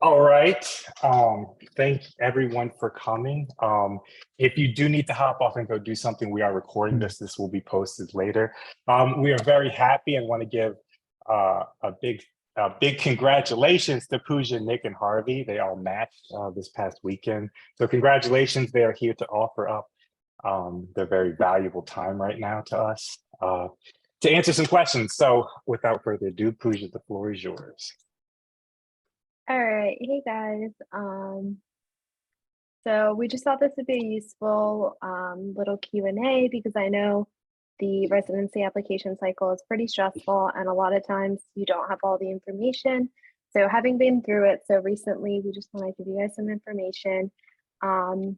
All right. Thank everyone for coming. If you do need to hop off and go do something, we are recording this. This will be posted later. We are very happy and want to give a big congratulations to Pooja, Nick, and Harvey. They all matched this past weekend. So congratulations. They are here to offer up their very valuable time right now to us to answer some questions. So without further ado, Pooja, the floor is yours. All right, hey guys. So we just thought this would be a useful little Q&A because I know the residency application cycle is pretty stressful and a lot of times you don't have all the information. So having been through it so recently, we just want to give you guys some information. And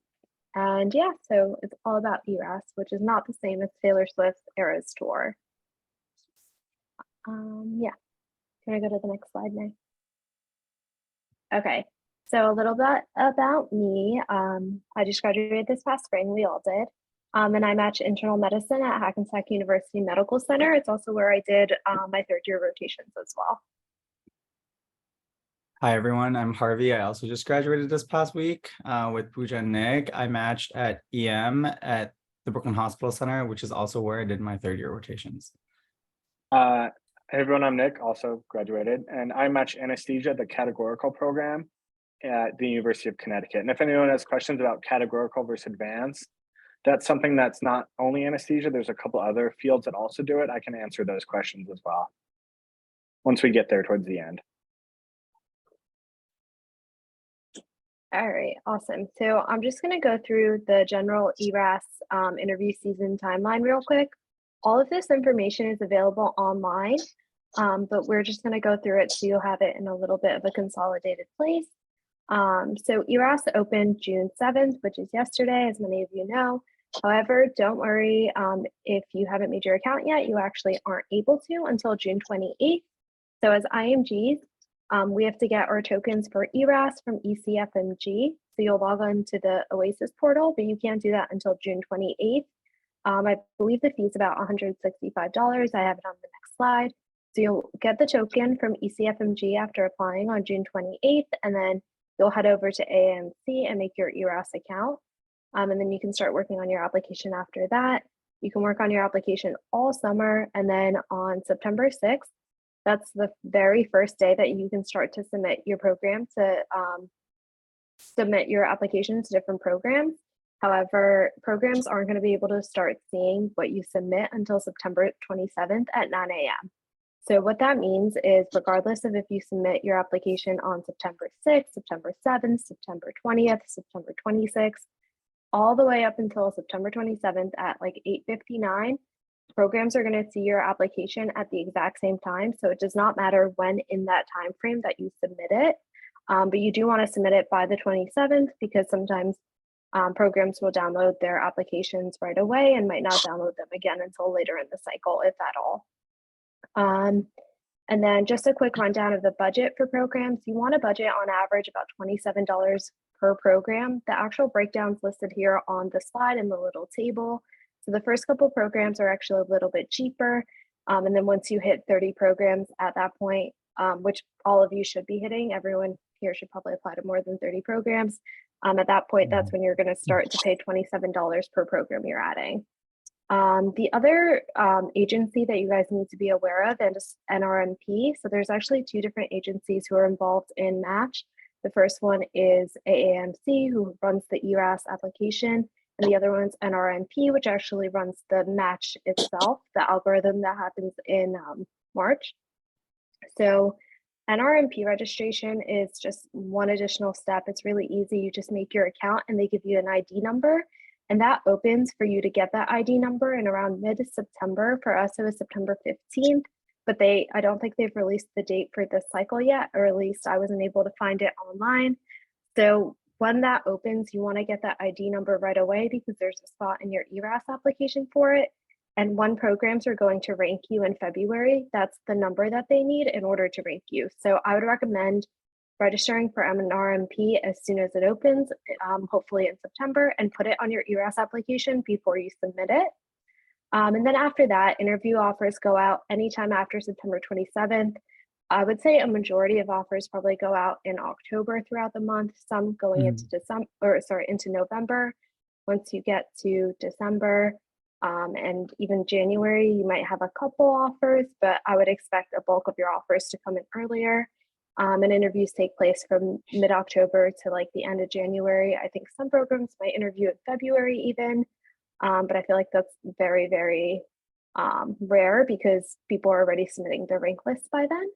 yeah, so it's all about ERAS, which is not the same as Taylor Swift's ERAS tour. Yeah, can I go to the next slide now? Okay, so a little bit about me. I just graduated this past spring, we all did. And I match internal medicine at Hackensack University Medical Center. It's also where I did my third year rotations as well. Hi everyone, I'm Harvey. I also just graduated this past week with Pooja and Nick. I matched at EM at the Brooklyn Hospital Center, which is also where I did my third year rotations. Hey everyone, I'm Nick, also graduated, and I match anesthesia, the categorical program at the University of Connecticut. And if anyone has questions about categorical versus advanced, that's something that's not only anesthesia, there's a couple other fields that also do it. I can answer those questions as well once we get there towards the end. All right, awesome. So I'm just going to go through the general ERAS interview season timeline real quick. All of this information is available online, but we're just going to go through it so you'll have it in a little bit of a consolidated place. So ERAS opened June 7th, which is yesterday, as many of you know. However, don't worry, if you haven't made your account yet, you actually aren't able to until June 28th. So as IMGs, we have to get our tokens for ERAS from ECFMG. So you'll log on to the OASIS portal, but you can't do that until June 28th. I believe the fee is about $165. I have it on the next slide. So you'll get the token from ECFMG after applying on June 28th, and then you'll head over to AMC and make your ERAS account. And then you can start working on your application after that. You can work on your application all summer, and then on September 6th, that's the very first day that you can start to submit your program to submit your application to different programs. However, programs aren't going to be able to start seeing what you submit until September 27th at 9 a.m. So what that means is regardless of if you submit your application on September 6th, September 7th, September 20th, September 26th, all the way up until September 27th at like 8:59, programs are going to see your application at the exact same time. So it does not matter when in that time frame that you submit it, but you do want to submit it by the 27th because sometimes programs will download their applications right away and might not download them again until later in the cycle, if at all. And then just a quick rundown of the budget for programs. You want a budget on average about $27 per program. The actual breakdown's listed here on the slide in the little table. So the first couple programs are actually a little bit cheaper. And then once you hit 30 programs at that point, which all of you should be hitting, everyone here should probably apply to more than 30 programs. At that point, that's when you're going to start to pay $27 per program you're adding. The other agency that you guys need to be aware of is NRMP. So there's actually two different agencies who are involved in Match. The first one is AAMC, who runs the ERAS application, and the other one's NRMP, which actually runs the match itself, the algorithm that happens in March. So NRMP registration is just one additional step. It's really easy. You just make your account and they give you an ID number, and that opens for you to get that ID number in around mid-September. For us, it was September 15th, but I don't think they've released the date for this cycle yet, or at least I wasn't able to find it online. So when that opens, you want to get that ID number right away because there's a spot in your ERAS application for it. And when programs are going to rank you in February, that's the number that they need in order to rank you. So I would recommend registering for NRMP as soon as it opens, hopefully in September, and put it on your ERAS application before you submit it. And then after that, interview offers go out anytime after September 27th. I would say a majority of offers probably go out in October throughout the month, some going into into November. Once you get to December and even January, you might have a couple offers, but I would expect a bulk of your offers to come in earlier. And interviews take place from mid-October to like the end of January. I think some programs might interview in February even, but I feel like that's very, very rare because people are already submitting their rank lists by then.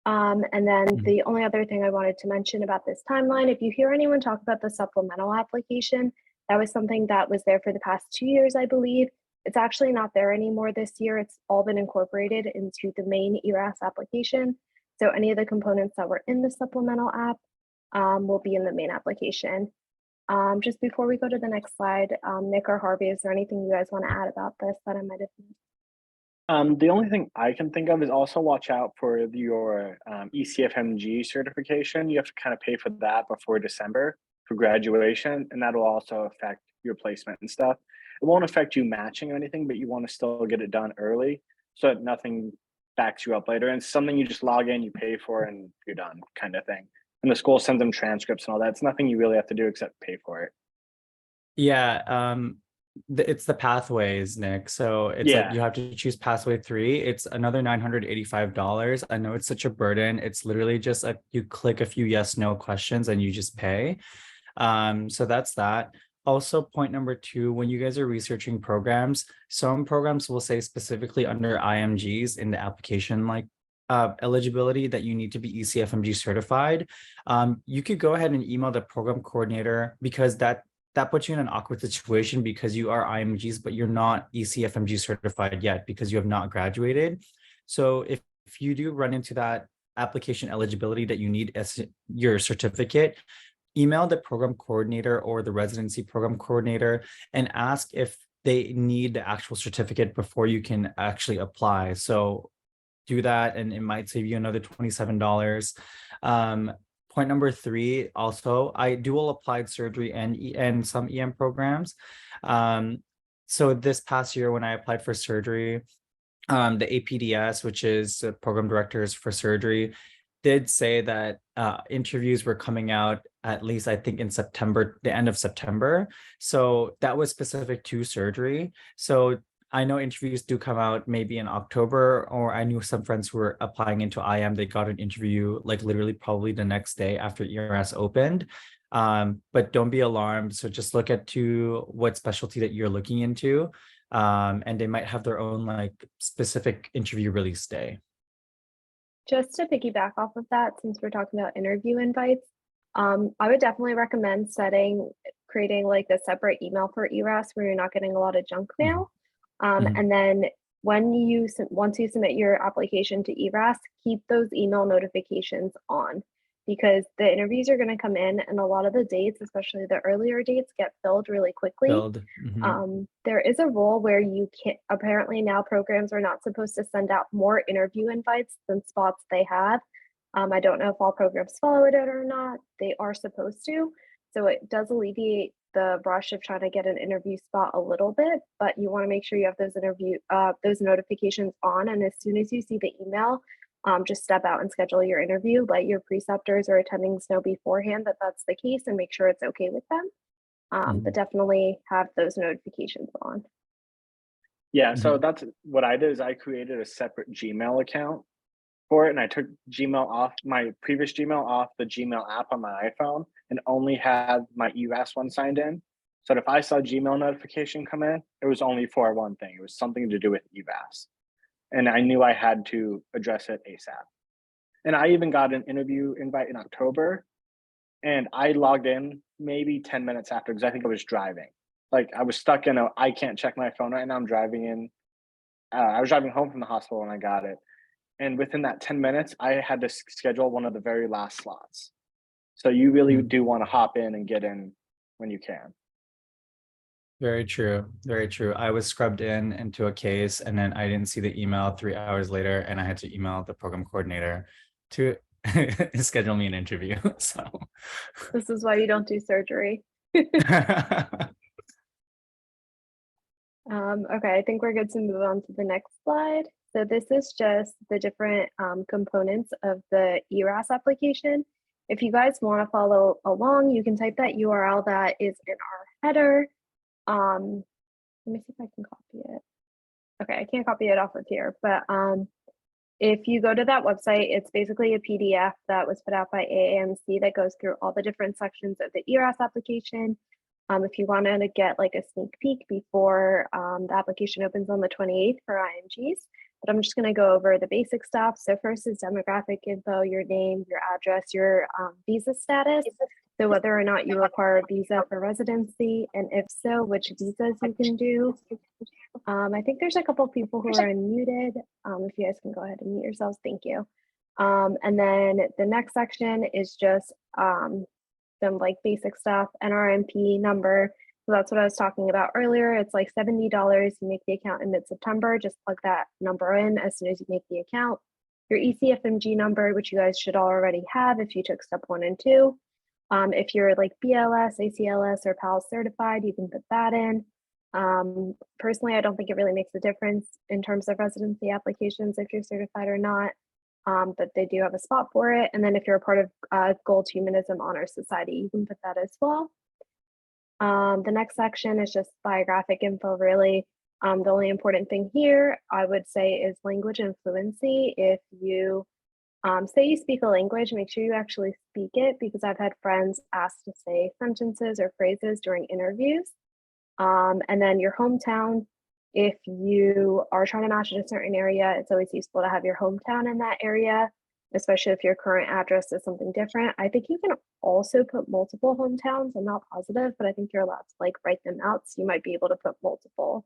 And then the only other thing I wanted to mention about this timeline, if you hear anyone talk about the supplemental application, that was something that was there for the past 2 years, I believe. It's actually not there anymore this year. It's all been incorporated into the main ERAS application. So any of the components that were in the supplemental app will be in the main application. Just before we go to the next slide, Nick or Harvey, is there anything you guys want to add about this that I might have missed? The only thing I can think of is also watch out for your ECFMG certification. You have to kind of pay for that before December for graduation, and that will also affect your placement and stuff. It won't affect you matching or anything, but you want to still get it done early so that nothing backs you up later. And it's something you just log in, you pay for, and you're done, kind of thing. And the school sends them transcripts and all that. It's nothing you really have to do except pay for it. Yeah, it's the pathways, Nick. So it's like you have to choose pathway 3. It's another $985. I know it's such a burden. It's literally just you click a few yes no questions and you just pay. So that's that. Also, point number 2, when you guys are researching programs, some programs will say specifically under IMGs in the application like eligibility that you need to be ECFMG certified. You could go ahead and email the program coordinator, because that puts you in an awkward situation because you are IMGs, but you're not ECFMG certified yet because you have not graduated. So if you do run into that application eligibility that you need as your certificate, email the program coordinator or the residency program coordinator and ask if they need the actual certificate before you can actually apply. So do that, and it might save you another $27. Point number 3, also, I dual applied surgery and some EM programs. So this past year when I applied for surgery, the APDS, which is the program directors for surgery, did say that interviews were coming out at least, I think, in September, the end of September. So that was specific to surgery. So I know interviews do come out maybe in October, or I knew some friends who were applying into IM. They got an interview like literally probably the next day after ERAS opened. But don't be alarmed. So just look at what specialty that you're looking into. And they might have their own like specific interview release day. Just to piggyback off of that, since we're talking about interview invites, I would definitely recommend creating like a separate email for ERAS where you're not getting a lot of junk mail. And then once you submit your application to ERAS, keep those email notifications on, because the interviews are going to come in and a lot of the dates, especially the earlier dates, get filled really quickly. There is a rule where you can't, apparently now programs are not supposed to send out more interview invites than spots they have. I don't know if all programs follow it or not. They are supposed to. So it does alleviate the rush of trying to get an interview spot a little bit, but you want to make sure you have those notifications on. And as soon as you see the email, just step out and schedule your interview. Let your preceptors or attendings know beforehand that that's the case and make sure it's okay with them. But definitely have those notifications on. Yeah, so that's what I did, is I created a separate Gmail account for it, and I took Gmail off, my previous Gmail off the Gmail app on my iPhone, and only had my ERAS one signed in. So that if I saw Gmail notification come in, it was only for one thing. It was something to do with ERAS. And I knew I had to address it ASAP. And I even got an interview invite in October, and I logged in maybe 10 minutes after, because I think I was driving. Like I was stuck in I can't check my phone right now. I'm driving I was driving home from the hospital when I got it. And within that 10 minutes, I had to schedule one of the very last slots. So you really do want to hop in and get in when you can. Very true. Very true. I was scrubbed into a case, and then I didn't see the email 3 hours later, and I had to email the program coordinator to schedule me an interview. So this is why you don't do surgery. Okay, I think we're good to move on to the next slide. So this is just the different components of the ERAS application. If you guys want to follow along, you can type that URL that is in our header. Let me see if I can copy it. Okay, I can't copy it off of here, but if you go to that website, it's basically a PDF that was put out by AAMC that goes through all the different sections of the ERAS application. If you wanted to get like a sneak peek before the application opens on the 28th for IMGs, but I'm just going to go over the basic stuff. So first is demographic info, your name, your address, your visa status. So whether or not you require a visa for residency, and if so, which visas you can do. I think there's a couple of people who are unmuted. If you guys can go ahead and mute yourselves, thank you. And then the next section is just some like basic stuff, NRMP number. So that's what I was talking about earlier. It's like $70. You make the account in mid-September, just plug that number in as soon as you make the account. Your ECFMG number, which you guys should already have if you took step 1 and 2. If you're like BLS, ACLS, or PALS certified, you can put that in. Personally, I don't think it really makes a difference in terms of residency applications if you're certified or not, but they do have a spot for it. And then if you're a part of Gold Humanism Honor Society, you can put that as well. The next section is just biographic info, really. The only important thing here, I would say, is language and fluency. If you say you speak a language, make sure you actually speak it, because I've had friends ask to say sentences or phrases during interviews. And then your hometown, if you are trying to match in a certain area, it's always useful to have your hometown in that area, especially if your current address is something different. I think you can also put multiple hometowns. I'm not positive, but I think you're allowed to like write them out. So you might be able to put multiple.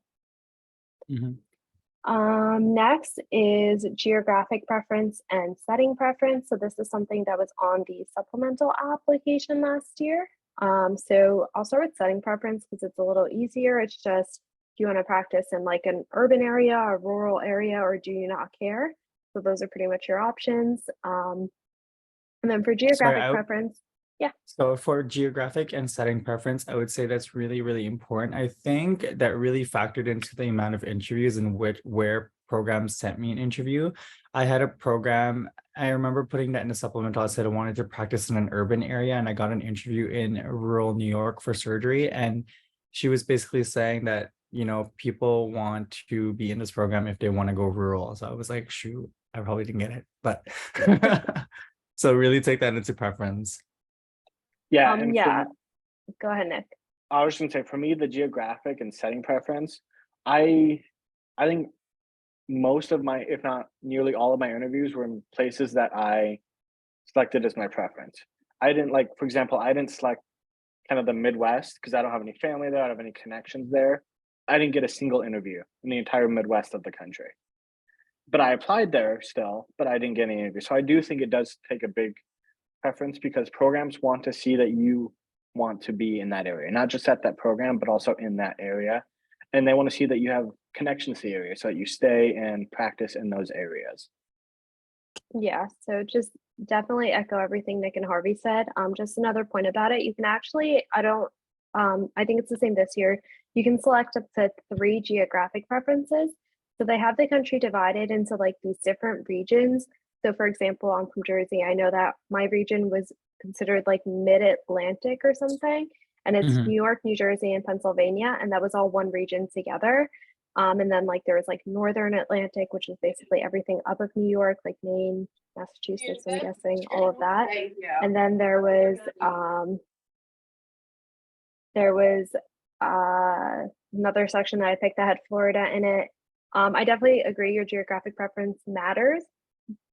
Next is geographic preference and setting preference. So this is something that was on the supplemental application last year. So I'll start with setting preference because it's a little easier. It's just, do you want to practice in like an urban area, a rural area, or do you not care? So those are pretty much your options. And then for geographic preference, yeah. So for geographic and setting preference, I would say that's really, really important. I think that really factored into the amount of interviews and where programs sent me an interview. I had a program, I remember putting that in a supplemental. I said I wanted to practice in an urban area, and I got an interview in rural New York for surgery. And she was basically saying that, you know, people want to be in this program if they want to go rural. So I was like, shoot, I probably didn't get it, but so really take that into preference. Yeah. Yeah. Go ahead, Nick. I was going to say, for me, the geographic and setting preference, I think most of my, if not nearly all of my interviews were in places that I selected as my preference. I didn't like, for example, I didn't select kind of the Midwest because I don't have any family there. I don't have any connections there. I didn't get a single interview in the entire Midwest of the country. But I applied there still, but I didn't get any interviews. So I do think it does take a big preference, because programs want to see that you want to be in that area, not just at that program, but also in that area. And they want to see that you have connections to the area so that you stay and practice in those areas. Yeah, so just definitely echo everything Nick and Harvey said. Just another point about it, you can actually, I think it's the same this year. You can select up to 3 geographic preferences. So they have the country divided into like these different regions. So for example, I'm from Jersey. I know that my region was considered like mid-Atlantic or something, and it's New York, New Jersey, and Pennsylvania, and that was all one region together. And then like there was like Northern Atlantic, which is basically everything up of New York, like Maine, Massachusetts, I'm guessing, all of that. And then there was another section that I picked that had Florida in it. I definitely agree your geographic preference matters,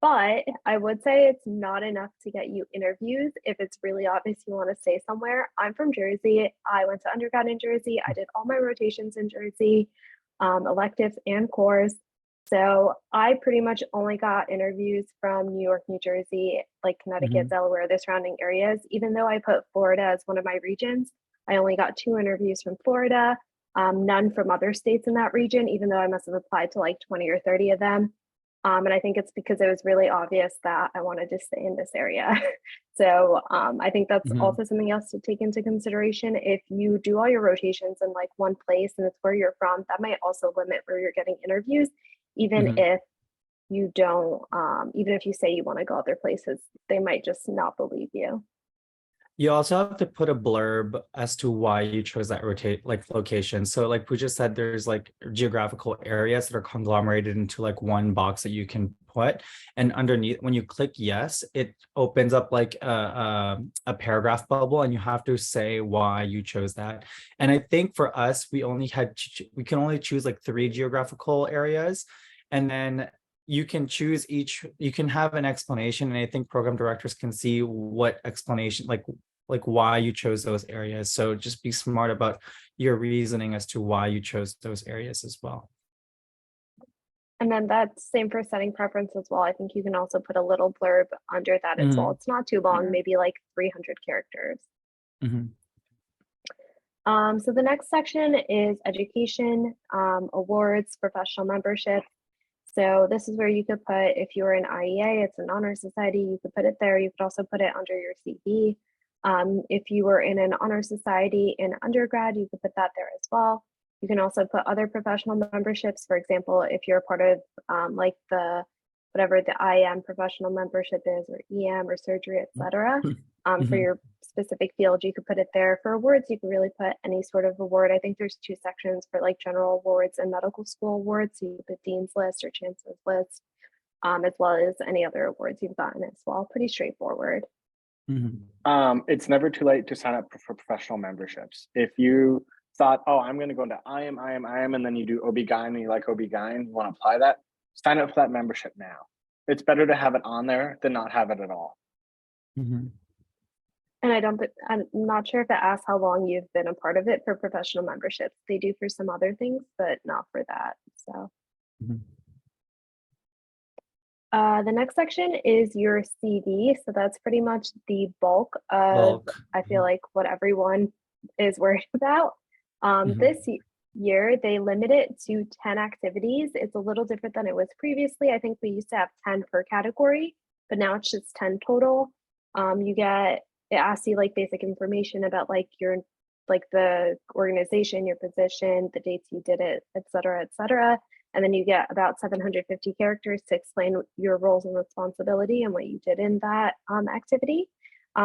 but I would say it's not enough to get you interviews if it's really obvious you want to stay somewhere. I'm from Jersey. I went to undergrad in Jersey. I did all my rotations in Jersey, electives and cores. So I pretty much only got interviews from New York, New Jersey, like Connecticut, Delaware, the surrounding areas. Even though I put Florida as one of my regions, I only got 2 interviews from Florida, none from other states in that region, even though I must have applied to like 20 or 30 of them. And I think it's because it was really obvious that I wanted to stay in this area. So I think that's also something else to take into consideration. If you do all your rotations in like one place and it's where you're from, that might also limit where you're getting interviews, even if you don't, even if you say you want to go other places, they might just not believe you. You also have to put a blurb as to why you chose that location. So like Pooja said, there's like geographical areas that are conglomerated into like one box that you can put. And underneath, when you click yes, it opens up like a paragraph bubble, and you have to say why you chose that. And I think for us, we can only choose like 3 geographical areas. And then you can choose you can have an explanation. And I think program directors can see what explanation, like why you chose those areas. So just be smart about your reasoning as to why you chose those areas as well. And then that's same for setting preference as well. I think you can also put a little blurb under that as well. It's not too long, maybe like 300 characters. So the next section is education, awards, professional membership. So this is where you could put, if you're an IEA, it's an honor society, you could put it there. You could also put it under your CV. If you were in an honor society in undergrad, you could put that there as well. You can also put other professional memberships. For example, if you're a part of like whatever the IM professional membership is, or EM or surgery, etc. For your specific field, you could put it there. For awards, you can really put any sort of award. I think there's 2 sections for like general awards and medical school awards. So you could put Dean's List or Chancellor's List, as well as any other awards you've gotten as well. Pretty straightforward. It's never too late to sign up for professional memberships. If you thought, oh, I'm going to go into IM, and then you do OB-GYN and you like OB-GYN, you want to apply that, sign up for that membership now. It's better to have it on there than not have it at all. And I'm not sure if it asks how long you've been a part of it for professional memberships. They do for some other things, but not for that. So the next section is your CV. So that's pretty much the bulk of, I feel like, what everyone is worried about. This year, they limit it to 10 activities. It's a little different than it was previously. I think we used to have 10 per category, but now it's just 10 total. It asks you like basic information about like your, like the organization, your position, the dates you did it, et cetera, et cetera. And then you get about 750 characters to explain your roles and responsibility and what you did in that activity.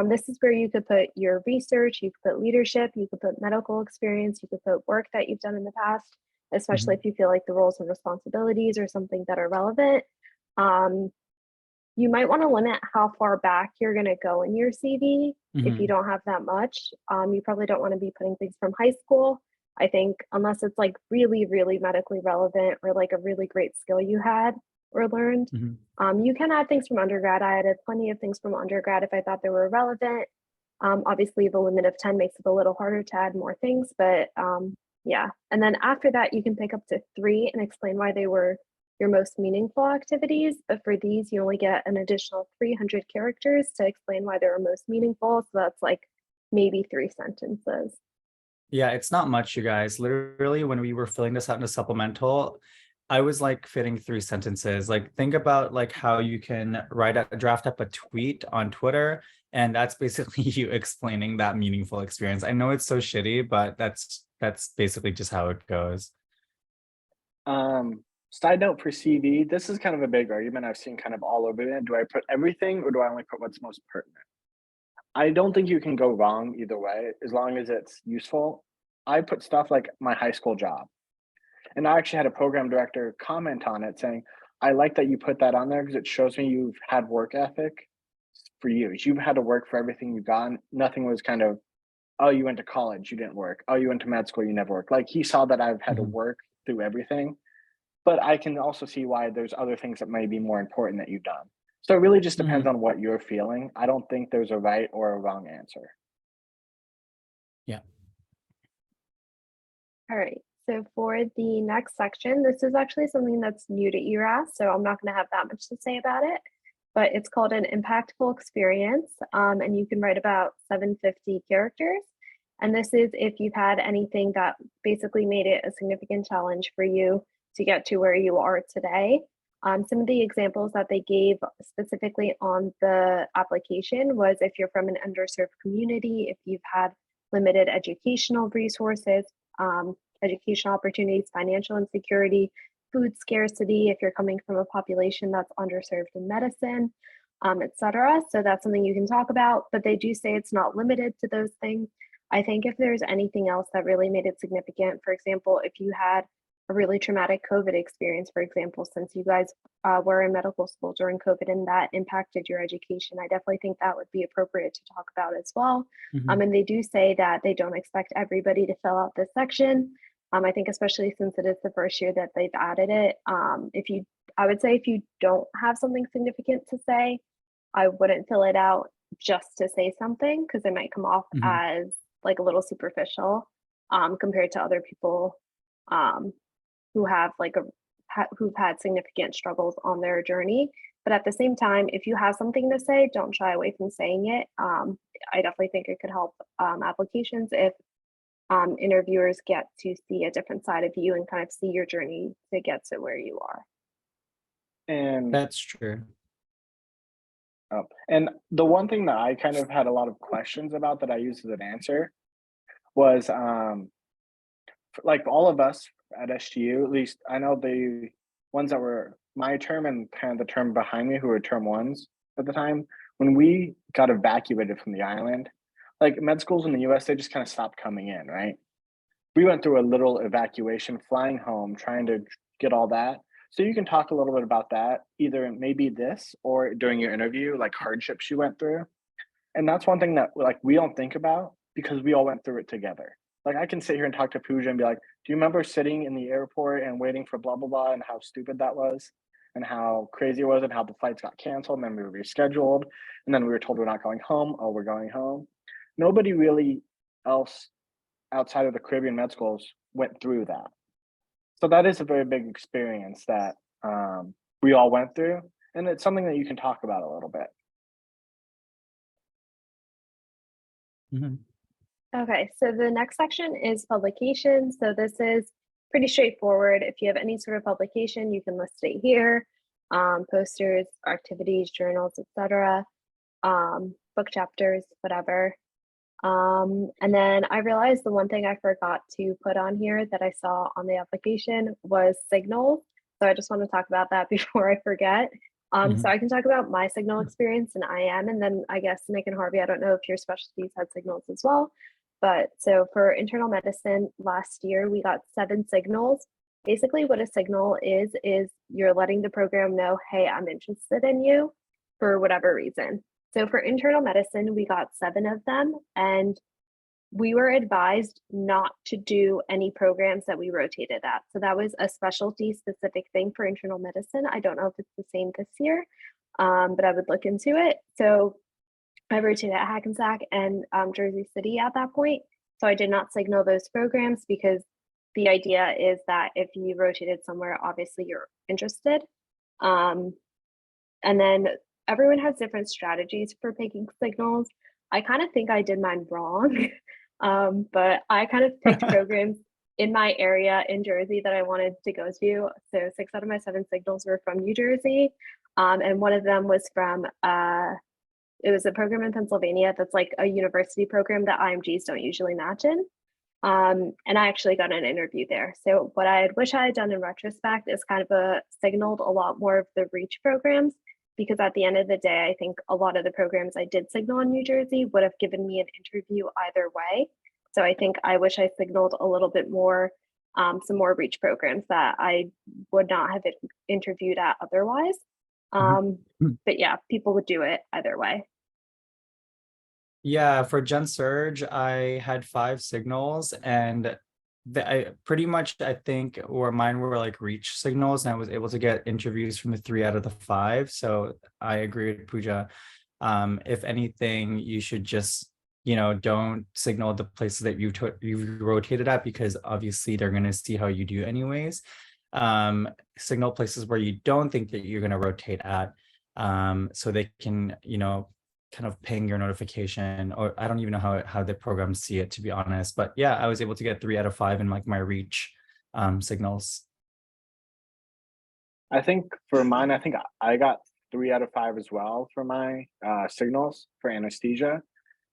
This is where you could put your research, you could put leadership, you could put medical experience, you could put work that you've done in the past, especially if you feel like the roles and responsibilities are something that are relevant. You might want to limit how far back you're going to go in your CV if you don't have that much. You probably don't want to be putting things from high school. I think unless it's like really, really medically relevant or like a really great skill you had or learned. You can add things from undergrad. I added plenty of things from undergrad if I thought they were relevant. Obviously, the limit of 10 makes it a little harder to add more things, but yeah. And then after that, you can pick up to 3 and explain why they were your most meaningful activities. But for these, you only get an additional 300 characters to explain why they were most meaningful. So that's like maybe 3 sentences. Yeah, it's not much, you guys. Literally, when we were filling this out in a supplemental, I was like fitting 3 sentences. Like, think about like how you can draft up a tweet on Twitter, and that's basically you explaining that meaningful experience. I know it's so shitty, but that's basically just how it goes. Side note for CV, this is kind of a big argument I've seen kind of all over it. Do I put everything or do I only put what's most pertinent? I don't think you can go wrong either way, as long as it's useful. I put stuff like my high school job. And I actually had a program director comment on it saying, I like that you put that on there because it shows me you've had work ethic for years. You've had to work for everything you've gotten. Nothing was kind of, oh, you went to college, you didn't work. Oh, you went to med school, you never worked. Like, he saw that I've had to work through everything. But I can also see why there's other things that may be more important that you've done. So it really just depends on what you're feeling. I don't think there's a right or a wrong answer. Yeah. All right. So for the next section, this is actually something that's new to ERAS, so I'm not going to have that much to say about it, but it's called an impactful experience, and you can write about 750 characters. And this is if you've had anything that basically made it a significant challenge for you to get to where you are today. Some of the examples that they gave specifically on the application was if you're from an underserved community, if you've had limited educational resources, educational opportunities, financial insecurity, food scarcity, if you're coming from a population that's underserved in medicine, etc. So that's something you can talk about, but they do say it's not limited to those things. I think if there's anything else that really made it significant, for example, if you had a really traumatic COVID experience, for example, since you guys were in medical school during COVID and that impacted your education, I definitely think that would be appropriate to talk about as well. And they do say that they don't expect everybody to fill out this section. I think especially since it is the first year that they've added it, I would say if you don't have something significant to say, I wouldn't fill it out just to say something because it might come off as like a little superficial compared to other people who have who've had significant struggles on their journey. But at the same time, if you have something to say, don't shy away from saying it. I definitely think it could help applications if interviewers get to see a different side of you and kind of see your journey to get to where you are. And That's true. and the one thing that I kind of had a lot of questions about that I used as an answer was like all of us at SGU, at least I know the ones that were my term and kind of the term behind me who were term ones at the time, when we got evacuated from the island, like med schools in the US, they just kind of stopped coming in, right? We went through a little evacuation, flying home, trying to get all that. So you can talk a little bit about that, either maybe this or during your interview, like hardships you went through. And that's one thing that like we don't think about because we all went through it together. Like I can sit here and talk to Pooja and be like, do you remember sitting in the airport and waiting for blah, blah, blah, and how stupid that was and how crazy it was and how the flights got canceled and then we were rescheduled. And then we were told we're not going home. Oh, we're going home. Nobody really else outside of the Caribbean med schools went through that. So that is a very big experience that we all went through. And it's something that you can talk about a little bit. Okay, so the next section is publications. So this is pretty straightforward. If you have any sort of publication, you can list it here. Posters, activities, journals, etc. Book chapters, whatever. And then I realized the one thing I forgot to put on here that I saw on the application was signals. So I just want to talk about that before I forget. So I can talk about my signal experience and IM, and then I guess Nick and Harvey, I don't know if your specialties had signals as well. But so for internal medicine last year, we got 7 signals. Basically what a signal is you're letting the program know, hey, I'm interested in you for whatever reason. So for internal medicine, we got 7 of them, and we were advised not to do any programs that we rotated at. So that was a specialty specific thing for internal medicine. I don't know if it's the same this year, but I would look into it. So I rotated at Hackensack and Jersey City at that point. So I did not signal those programs because the idea is that if you rotated somewhere, obviously you're interested. And then everyone has different strategies for picking signals. I kind of think I did mine wrong, but I kind of picked programs in my area in Jersey that I wanted to go to. So 6 out of my 7 signals were from New Jersey. And one of them was from, it was a program in Pennsylvania that's like a university program that IMGs don't usually match in. And I actually got an interview there. So what I wish I had done in retrospect is kind of signaled a lot more of the REACH programs, because at the end of the day, I think a lot of the programs I did signal in New Jersey would have given me an interview either way. So I think I wish I signaled a little bit more, some more REACH programs that I would not have interviewed at otherwise. But yeah, people would do it either way. Yeah, for Gen Surge, I had 5 signals, and I pretty much, I think, or mine were like REACH signals, and I was able to get interviews from the 3 out of the 5. So I agree with Pooja. If anything, you should just, don't signal the places that you rotated at, because obviously they're going to see how you do anyways. Signal places where you don't think that you're going to rotate at, so they can, kind of ping your notification, or I don't even know how the programs see it, to be honest. But yeah, I was able to get 3 out of 5 in like my REACH signals. I think for mine, I think I got 3 out of 5 as well for my signals for anesthesia.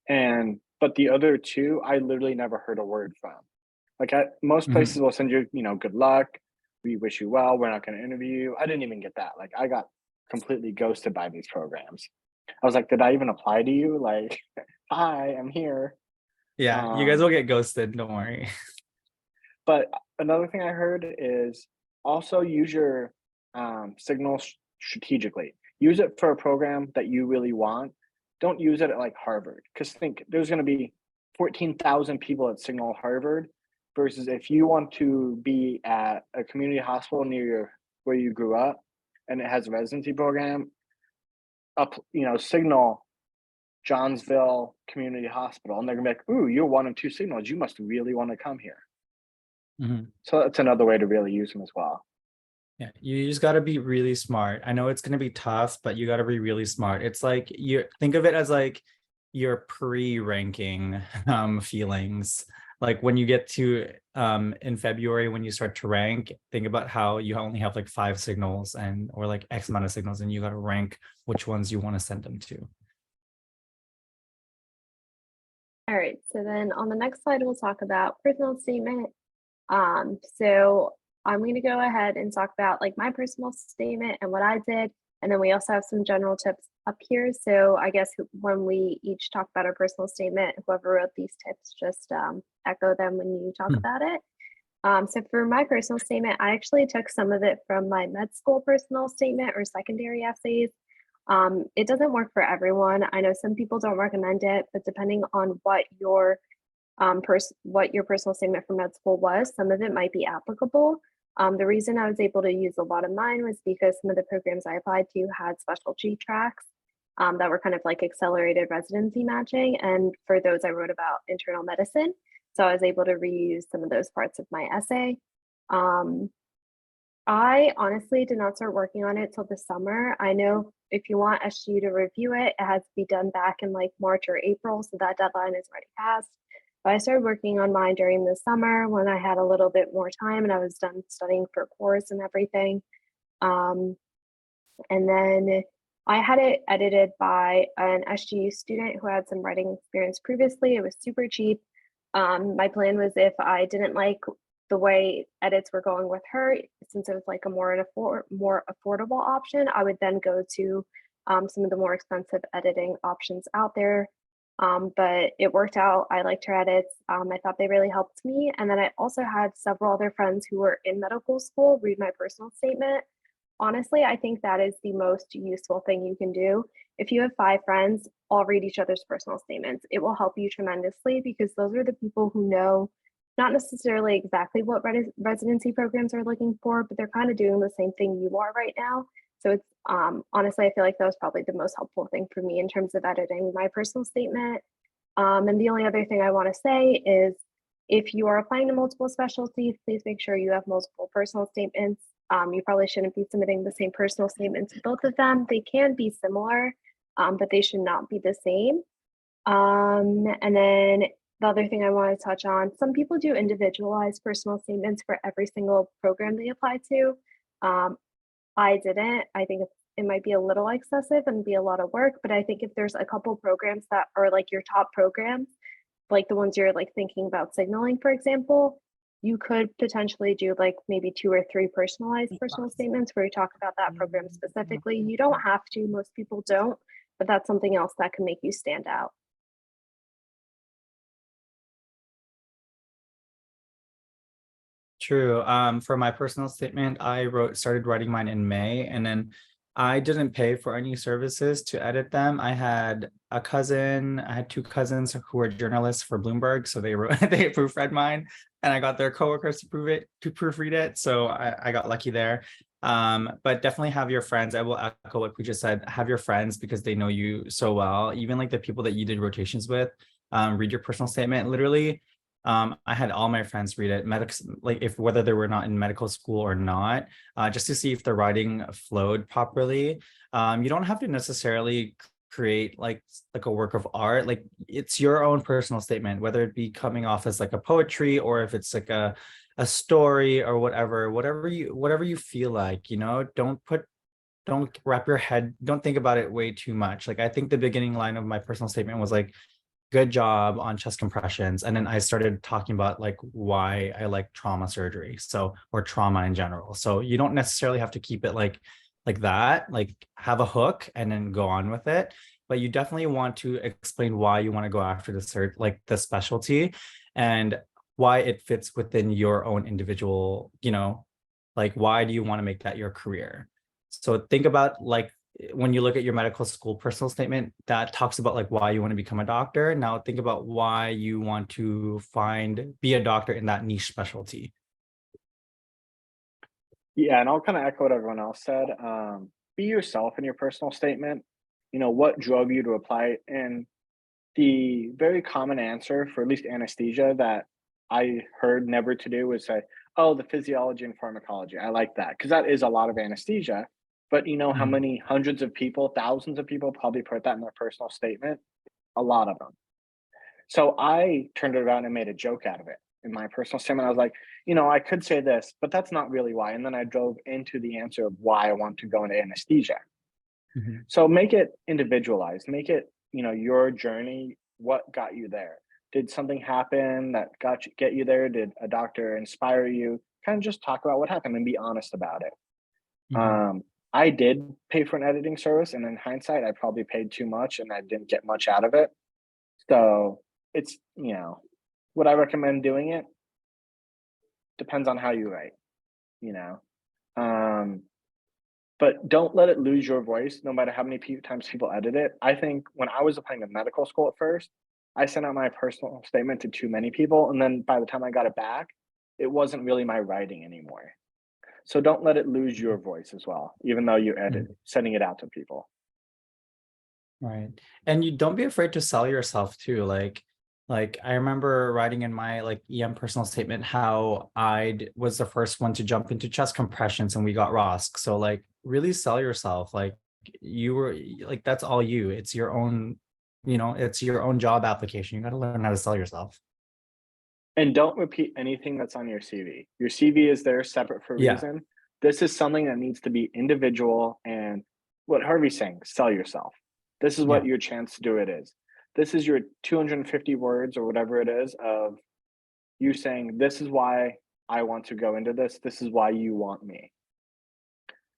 But the other two, I literally never heard a word from. Like at most places will send you, good luck. We wish you well. We're not going to interview you. I didn't even get that. Like I got completely ghosted by these programs. I was like, did I even apply to you? Like, hi, I'm here. Yeah, you guys will get ghosted, don't worry. But another thing I heard is also use your signals strategically. Use it for a program that you really want. Don't use it at like Harvard, because think there's going to be 14,000 people at Signal Harvard versus if you want to be at a community hospital near where you grew up and it has a residency program, Signal Johnsville Community Hospital, and they're gonna be like, ooh, you're 1 of 2 signals. You must really want to come here. So that's another way to really use them as well. Yeah, you just got to be really smart. I know it's going to be tough, but you got to be really smart. It's like you think of it as like your pre-ranking feelings. Like when you get to in February, when you start to rank, think about how you only have like 5 signals or like X amount of signals, and you got to rank which ones you want to send them to. All right, so then on the next slide, we'll talk about personal statement. So I'm going to go ahead and talk about like my personal statement and what I did. And then we also have some general tips up here. So I guess when we each talk about our personal statement, whoever wrote these tips, just echo them when you talk about it. So for my personal statement, I actually took some of it from my med school personal statement or secondary essays. It doesn't work for everyone. I know some people don't recommend it, but depending on what your personal statement from med school was, some of it might be applicable. The reason I was able to use a lot of mine was because some of the programs I applied to had specialty tracks that were kind of like accelerated residency matching. And for those, I wrote about internal medicine. So I was able to reuse some of those parts of my essay. I honestly did not start working on it till the summer. I know if you want SGU to review it, it has to be done back in like March or April. So that deadline is already passed. But I started working on mine during the summer when I had a little bit more time and I was done studying for course and everything. And then I had it edited by an SGU student who had some writing experience previously. It was super cheap. My plan was if I didn't like the way edits were going with her, since it was like a more affordable option, I would then go to some of the more expensive editing options out there. But it worked out. I liked her edits. I thought they really helped me. And then I also had several other friends who were in medical school read my personal statement. Honestly, I think that is the most useful thing you can do. If you have 5 friends, all read each other's personal statements. It will help you tremendously because those are the people who know not necessarily exactly what residency programs are looking for, but they're kind of doing the same thing you are right now. So it's honestly, I feel like that was probably the most helpful thing for me in terms of editing my personal statement. And the only other thing I want to say is if you are applying to multiple specialties, please make sure you have multiple personal statements. You probably shouldn't be submitting the same personal statements to both of them. They can be similar, but they should not be the same. And then the other thing I want to touch on, some people do individualized personal statements for every single program they apply to. I didn't. I think it might be a little excessive and be a lot of work, but I think if there's a couple programs that are like your top programs, like the ones you're like thinking about signaling, for example, you could potentially do like maybe 2 or 3 personalized personal statements where you talk about that program specifically. You don't have to, most people don't, but that's something else that can make you stand out. True. For my personal statement, I started writing mine in May, and then I didn't pay for any services to edit them. I had 2 cousins who were journalists for Bloomberg, so they proofread mine, and I got their coworkers to proofread it. So I got lucky there. But definitely have your friends. I will echo what Pooja said. Have your friends because they know you so well. Even like the people that you did rotations with, read your personal statement. Literally, I had all my friends read it, whether they were not in medical school or not, just to see if the writing flowed properly. You don't have to necessarily create like a work of art. Like it's your own personal statement, whether it be coming off as like a poetry or if it's like a a story or whatever you feel like, don't wrap your head, don't think about it way too much. Like I think the beginning line of my personal statement was like, good job on chest compressions. And then I started talking about like why I like trauma surgery. So, or trauma in general. So you don't necessarily have to keep it like that, like have a hook and then go on with it. But you definitely want to explain why you want to go after like the specialty and why it fits within your own individual, like why do you want to make that your career? So think about like when you look at your medical school personal statement, that talks about like why you want to become a doctor. Now think about why you want to be a doctor in that niche specialty. Yeah, and I'll kind of echo what everyone else said. Be yourself in your personal statement. What drove you to apply? And the very common answer for at least anesthesia that I heard never to do was say, oh, the physiology and pharmacology. I like that because that is a lot of anesthesia. But you know how many hundreds of people, thousands of people probably put that in their personal statement? A lot of them. So I turned it around and made a joke out of it. In my personal statement, I was like, I could say this, but that's not really why. And then I drove into the answer of why I want to go into anesthesia. So make it individualized, make it, your journey, what got you there. Did something happen that get you there? Did a doctor inspire you? Kind of just talk about what happened and be honest about it. I did pay for an editing service, and in hindsight, I probably paid too much and I didn't get much out of it. So it's, would I recommend doing it? Depends on how you write, but don't let it lose your voice, no matter how many times people edit it. I think when I was applying to medical school at first, I sent out my personal statement to too many people. And then by the time I got it back, it wasn't really my writing anymore. So don't let it lose your voice as well, even though you edit sending it out to people. Right. And you don't be afraid to sell yourself too. Like I remember writing in my like EM personal statement how I was the first one to jump into chest compressions and we got ROSC. So like really sell yourself. Like you were like, that's all you. It's your own, it's your own job application. You got to learn how to sell yourself. And don't repeat anything that's on your CV. Your CV is there separate for a reason. This is something that needs to be individual. And what Harvey's saying, sell yourself. This is what your chance to do it is. This is your 250 words or whatever it is of you saying, this is why I want to go into this. This is why you want me.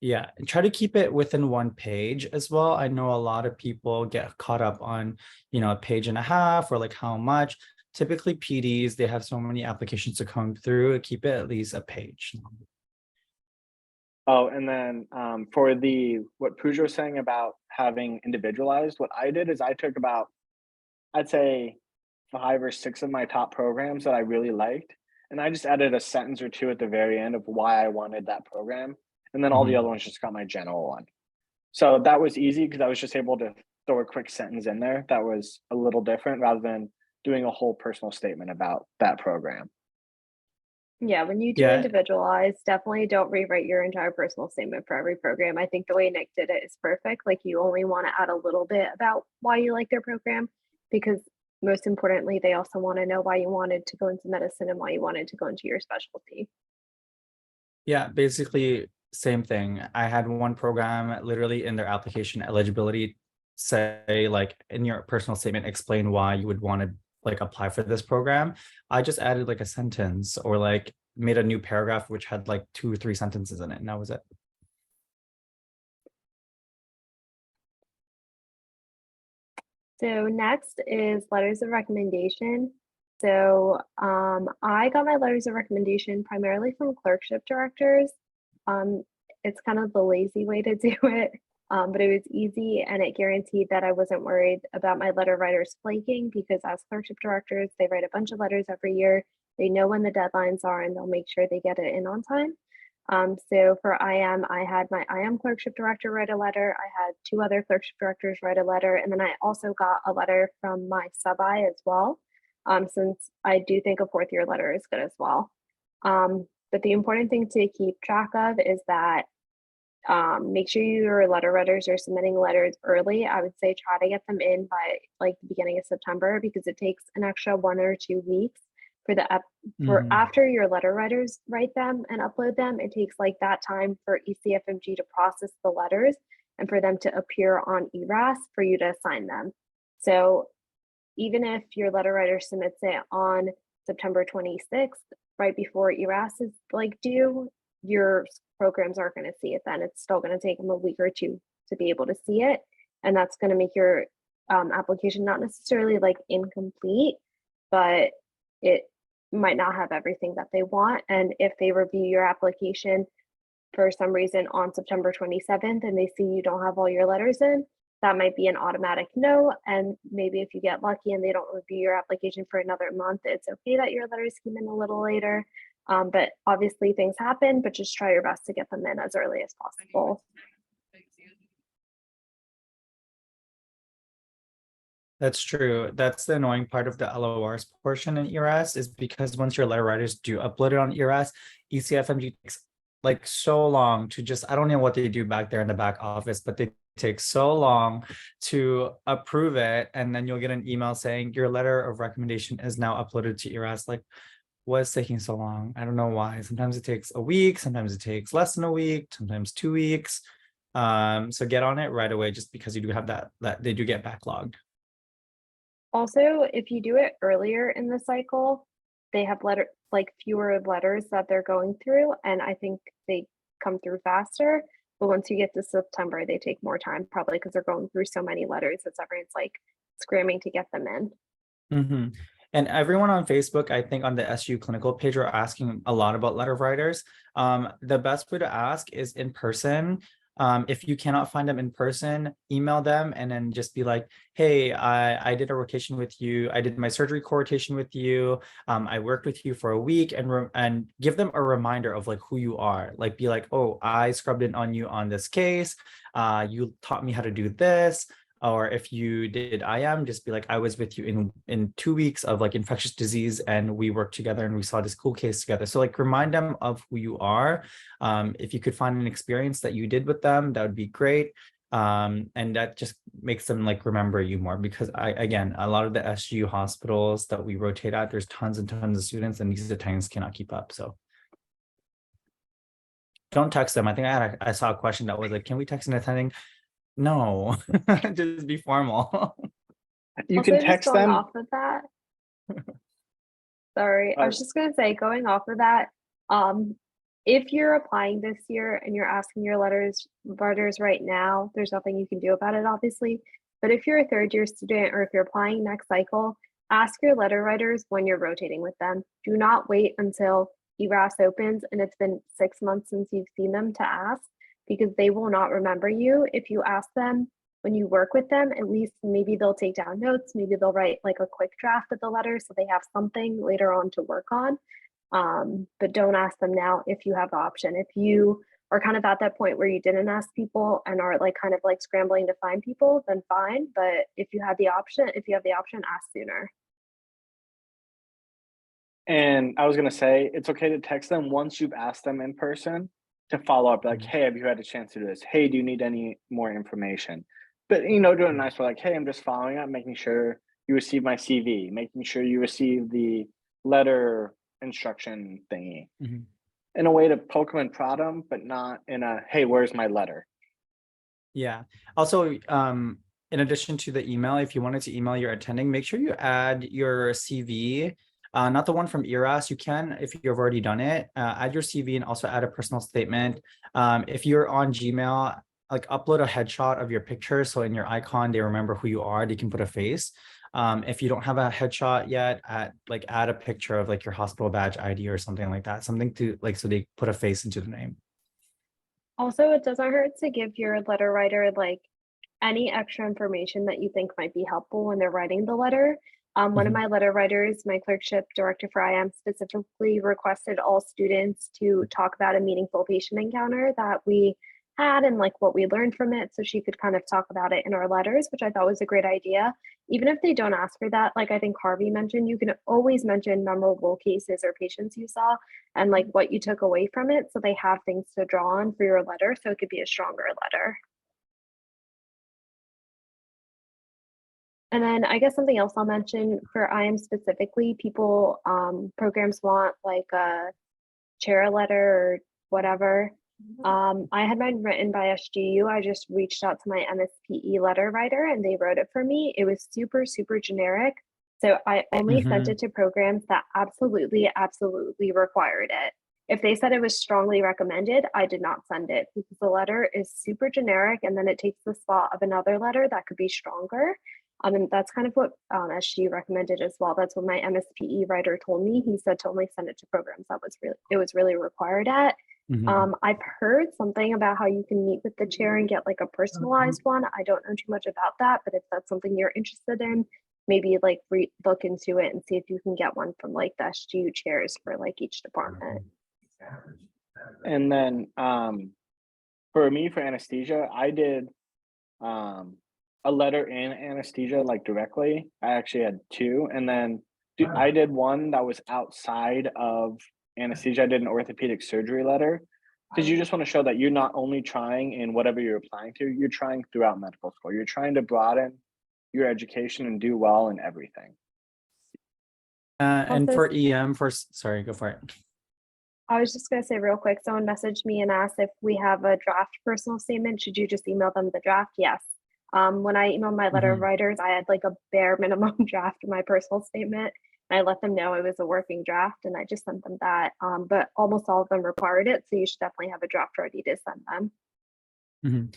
Yeah, and try to keep it within one page as well. I know a lot of people get caught up on, a page and a half or like how much. Typically PDs, they have so many applications to come through. Keep it at least a page. Oh, and then for what Pooja was saying about having individualized, what I did is I took about, I'd say 5 or 6 of my top programs that I really liked. And I just added a sentence or two at the very end of why I wanted that program. And then all the other ones just got my general one. So that was easy because I was just able to throw a quick sentence in there that was a little different rather than doing a whole personal statement about that program. Yeah, when you do individualize, definitely don't rewrite your entire personal statement for every program. I think the way Nick did it is perfect. Like you only want to add a little bit about why you like their program, because most importantly, they also want to know why you wanted to go into medicine and why you wanted to go into your specialty. Yeah, basically same thing. I had one program literally in their application eligibility say like in your personal statement, explain why you would want to like apply for this program. I just added like a sentence or like made a new paragraph which had like 2 or 3 sentences in it, and that was it. So next is letters of recommendation. So I got my letters of recommendation primarily from clerkship directors. It's kind of the lazy way to do it, but it was easy and it guaranteed that I wasn't worried about my letter writers flaking, because as clerkship directors, they write a bunch of letters every year. They know when the deadlines are and they'll make sure they get it in on time. So for IM, I had my IM clerkship director write a letter. I had 2 other clerkship directors write a letter. And then I also got a letter from my sub-I as well, since I do think a 4th year letter is good as well. But the important thing to keep track of is that make sure your letter writers are submitting letters early. I would say try to get them in by like the beginning of September, because it takes an extra 1 or 2 weeks for the for after your letter writers write them and upload them, it takes like that time for ECFMG to process the letters and for them to appear on ERAS for you to assign them. So even if your letter writer submits it on September 26th, right before ERAS is like due, your programs aren't going to see it then. It's still going to take them a week or two to be able to see it. And that's going to make your application not necessarily like incomplete, but it might not have everything that they want. And if they review your application for some reason on September 27th and they see you don't have all your letters in, that might be an automatic no. And maybe if you get lucky and they don't review your application for another month, it's okay that your letters came in a little later. But obviously things happen, but just try your best to get them in as early as possible. That's true. That's the annoying part of the LORs portion in ERAS, is because once your letter writers do upload it on ERAS, ECFMG takes like so long to just, I don't know what they do back there in the back office, but they take so long to approve it. And then you'll get an email saying your letter of recommendation is now uploaded to ERAS. Like, what's taking so long? I don't know why. Sometimes it takes a week, sometimes it takes less than a week, sometimes 2 weeks. So get on it right away, just because you do have that they do get backlogged. Also, if you do it earlier in the cycle, they have fewer letters that they're going through, and I think they come through faster. But once you get to September, they take more time, probably because they're going through so many letters that everyone's like screaming to get them in. And everyone on Facebook, I think on the SU clinical page, are asking a lot about letter writers. The best way to ask is in person. If you cannot find them in person, email them and then just be like, hey, I did a rotation with you. I did my surgery rotation with you. I worked with you for a week, and give them a reminder of like who you are. Like be like, oh, I scrubbed in on you on this case. You taught me how to do this. Or if you did IM, just be like, I was with you in 2 weeks of like infectious disease and we worked together and we saw this cool case together. So like remind them of who you are. If you could find an experience that you did with them, that would be great. And that just makes them like remember you more, because again, a lot of the SGU hospitals that we rotate at, there's tons and tons of students and these attendings cannot keep up. So don't text them. I think I saw a question that was like, can we text an attending? No, just be formal. You Also, can text them. off of that. Sorry, I was just gonna say, going off of that, if you're applying this year and you're asking your letters right now, there's nothing you can do about it, obviously. But if you're a third-year student or if you're applying next cycle, ask your letter writers when you're rotating with them. Do not wait until ERAS opens and it's been 6 months since you've seen them to ask, because they will not remember you. If you ask them when you work with them, at least maybe they'll take down notes, maybe they'll write like a quick draft of the letter so they have something later on to work on. But don't ask them now if you have the option. If you are kind of at that point where you didn't ask people and are like kind of like scrambling to find people, then fine. But if you have the option, ask sooner. And I was gonna say, it's okay to text them once you've asked them in person to follow up, like, hey, have you had a chance to do this? Hey, do you need any more information? But, you know, doing nice, like, hey, I'm just following up, making sure you receive my CV, making sure you receive the letter instruction thingy. In a way to poke them and prod them, but not in a, hey, where's my letter? Yeah. Also, in addition to the email, if you wanted to email your attending, make sure you add your CV. Not the one from ERAS. You can, if you've already done it, add your CV and also add a personal statement. If you're on Gmail, like upload a headshot of your picture. So in your icon, they remember who you are. They can put a face. If you don't have a headshot yet, add a picture of like your hospital badge ID or something like that. Something to like, so they put a face into the name. Also, it doesn't hurt to give your letter writer like any extra information that you think might be helpful when they're writing the letter. One of my letter writers, my clerkship director for IM, specifically requested all students to talk about a meaningful patient encounter that we had and like what we learned from it, so she could kind of talk about it in our letters, which I thought was a great idea. Even if they don't ask for that, like I think Harvey mentioned, you can always mention memorable cases or patients you saw and like what you took away from it, so they have things to draw on for your letter, so it could be a stronger letter. And then I guess something else I'll mention for IM specifically, people, programs want like a chair letter or whatever. I had mine written by SGU. I just reached out to my MSPE letter writer and they wrote it for me. It was super, super generic. So I only sent it to programs that absolutely, absolutely required it. If they said it was strongly recommended, I did not send it because the letter is super generic and then it takes the spot of another letter that could be stronger. And that's kind of what SG recommended as well. That's what my MSPE writer told me. He said to only send it to programs that was really required at. I've heard something about how you can meet with the chair and get like a personalized one. I don't know too much about that, but if that's something you're interested in, maybe like look into it and see if you can get one from like the SGU chairs for like each department. And then for me, for anesthesia, I did a letter in anesthesia like directly. I actually had two, and then I did one that was outside of anesthesia. I did an orthopedic surgery letter because you just want to show that you're not only trying in whatever you're applying to, you're trying throughout medical school. You're trying to broaden your education and do well in everything. And for EM, sorry, go for it. I was just going to say real quick, someone messaged me and asked if we have a draft personal statement. Should you just email them the draft? Yes. When I emailed my letter writers, I had like a bare minimum draft of my personal statement. I let them know it was a working draft and I just sent them that. But almost all of them required it. So you should definitely have a draft ready to send them.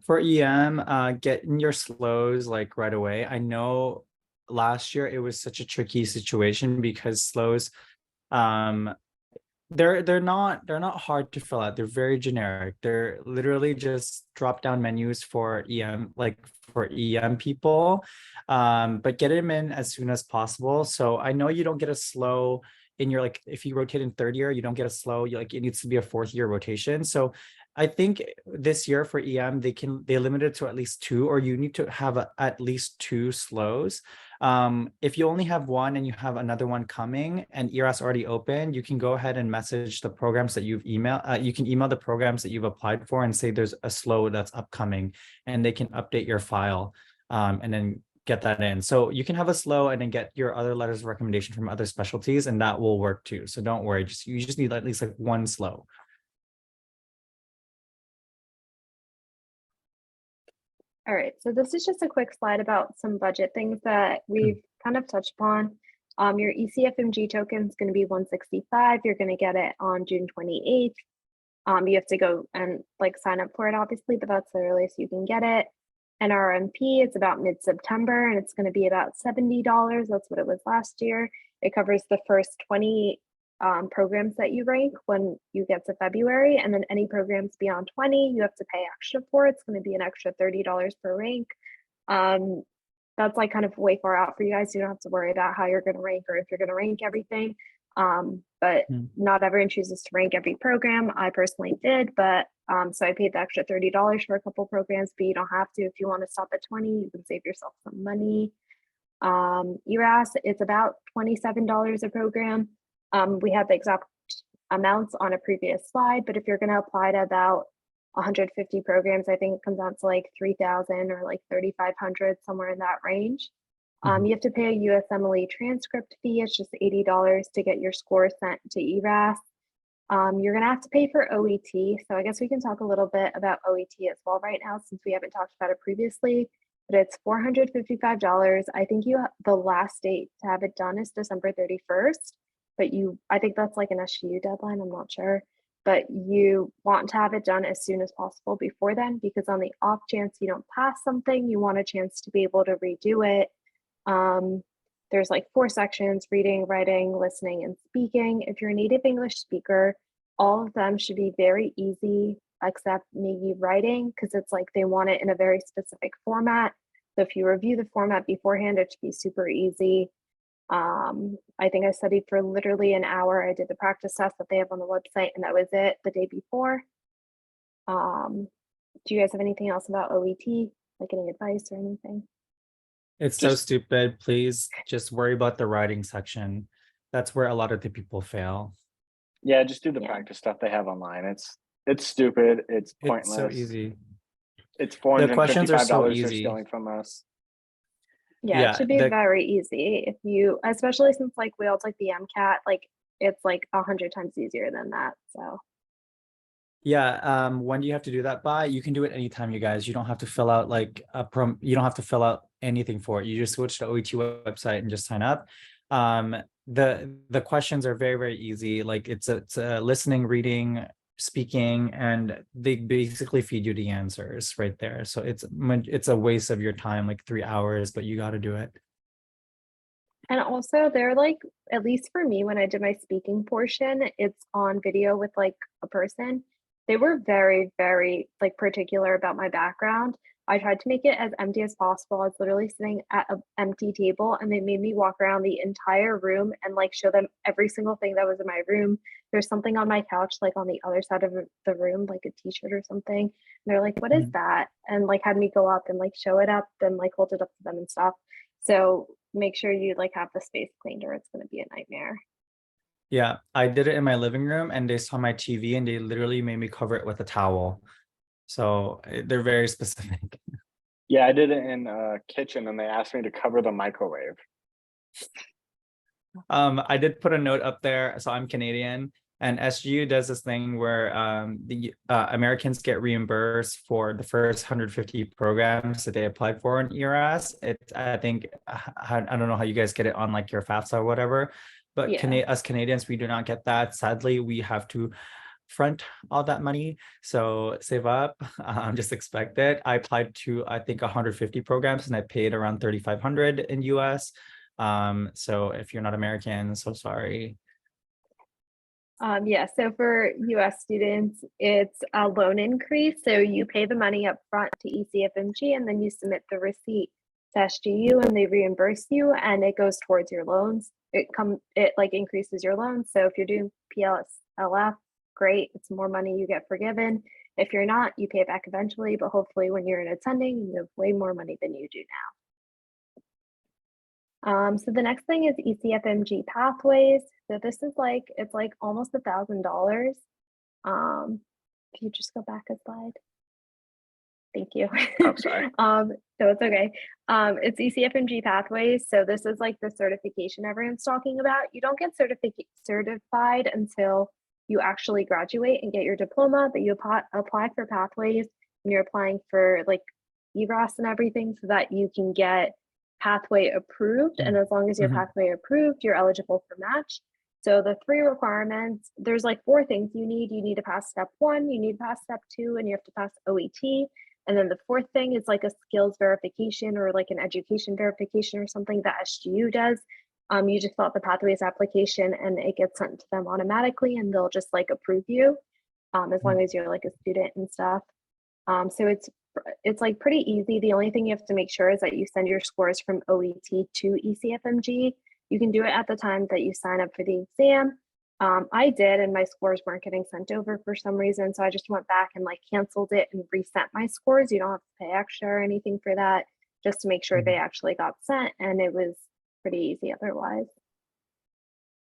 For EM, getting your slows like right away. I know last year it was such a tricky situation because slows, they're not hard to fill out. They're very generic. They're literally just drop down menus for EM, like for EM people, but get them in as soon as possible. So I know you don't get a slow in your, like, if you rotate in third year, you don't get a slow, like it needs to be a fourth year rotation. So I think this year for EM, they limit it to at least two, or you need to have at least two slows. If you only have one and you have another one coming and ERAS already open, you can go ahead and message the programs that you've emailed. You can email the programs that you've applied for and say there's a slow that's upcoming, and they can update your file and then get that in. So you can have a slow and then get your other letters of recommendation from other specialties, and that will work too. So don't worry, you just need at least like one slow. All right, so this is just a quick slide about some budget things that we've kind of touched upon. Your ECFMG token is going to be 165. You're going to get it on June 28th. You have to go and like sign up for it, obviously, but that's the earliest you can get it. NRMP, it's about mid-September, and it's going to be about $70. That's what it was last year. It covers the first 20 programs that you rank when you get to February, and then any programs beyond 20 you have to pay extra for. It's going to be an extra $30 per rank. That's like kind of way far out for you guys. You don't have to worry about how you're going to rank or if you're going to rank everything. But not everyone chooses to rank every program. I personally did, but so I paid the extra $30 for a couple programs, but you don't have to. If you want to stop at 20, you can save yourself some money. ERAS, it's about $27 a program. We had the exact amounts on a previous slide, but if you're going to apply to about 150 programs, I think it comes out to like 3,000 or like 3,500, somewhere in that range. You have to pay a USMLE transcript fee. It's just $80 to get your score sent to ERAS. You're going to have to pay for OET. So I guess we can talk a little bit about OET as well right now, since we haven't talked about it previously, but it's $455. I think the last date to have it done is December 31st. But I think that's like an SGU deadline, I'm not sure. But you want to have it done as soon as possible before then, because on the off chance you don't pass something, you want a chance to be able to redo it. There's like 4 sections: reading, writing, listening, and speaking. If you're a native English speaker, all of them should be very easy, except maybe writing, because it's like they want it in a very specific format. So if you review the format beforehand, it should be super easy. I think I studied for literally an hour. I did the practice test that they have on the website, and that was it the day before. Do you guys have anything else about OET, like any advice or anything? It's so stupid. Please just worry about the writing section. That's where a lot of the people fail. Yeah, just do the practice stuff they have online. It's stupid. It's pointless. It's so easy. It's $455 questions are so they're easy. stealing from us. Yeah, it should be very easy if you, especially since like we all took the MCAT, like it's like 100 times easier than that. So Yeah, when do you have to do that by? You can do it anytime, you guys. You don't have to fill out like you don't have to fill out anything for it. You just switch to OET website and just sign up. The questions are very, very easy. Like it's a listening, reading, speaking, and they basically feed you the answers right there. So it's a waste of your time, like 3 hours, but you got to do it. and also they're like, at least for me, when I did my speaking portion, it's on video with like a person. They were very, very like particular about my background. I tried to make it as empty as possible. I was literally sitting at an empty table and they made me walk around the entire room and like show them every single thing that was in my room. There's something on my couch, like on the other side of the room, like a t-shirt or something. And they're like, what is that? And like had me go up and like show it up and like hold it up to them and stuff. So make sure you like have the space cleaned or it's going to be a nightmare. Yeah, I did it in my living room and they saw my TV and they literally made me cover it with a towel. So they're very specific. Yeah, I did it in a kitchen and they asked me to cover the microwave. I did put a note up there. So I'm Canadian and SGU does this thing where the Americans get reimbursed for the first 150 programs that they applied for in ERAS. I think, I don't know how you guys get it on like your FAFSA or whatever, but Yeah. us Canadians, we do not get that. Sadly, we have to front all that money. So save up, just expect it. I applied to, I think 150 programs and I paid around 3,500 in US. So if you're not American, so sorry. Yeah, so for US students, it's a loan increase. So you pay the money up front to ECFMG and then you submit the receipt to SGU and they reimburse you and it goes towards your loans. It like increases your loans. So if you're doing PLSLF, great, it's more money you get forgiven. If you're not, you pay it back eventually, but hopefully when you're in attending, you have way more money than you do now. So the next thing is ECFMG pathways. So this is like, it's like almost $1,000. If you just go back a slide. Thank you. I'm sorry. So it's okay. It's ECFMG pathways. So this is like the certification everyone's talking about. You don't get certified until you actually graduate and get your diploma, but you apply for pathways and you're applying for like ERAS and everything so that you can get pathway approved. And as long as you're pathway approved, you're eligible for match. So the 3 requirements, there's like 4 things you need. You need to pass step 1, you need to pass step 2, and you have to pass OET. And then the 4th thing is like a skills verification or like an education verification or something that SGU does. You just fill out the pathways application and it gets sent to them automatically and they'll just like approve you as long as you're like a student and stuff. So it's like pretty easy. The only thing you have to make sure is that you send your scores from OET to ECFMG. You can do it at the time that you sign up for the exam. I did, and my scores weren't getting sent over for some reason. So I just went back and like canceled it and resent my scores. You don't have to pay extra or anything for that, just to make sure they actually got sent. And it was pretty easy otherwise.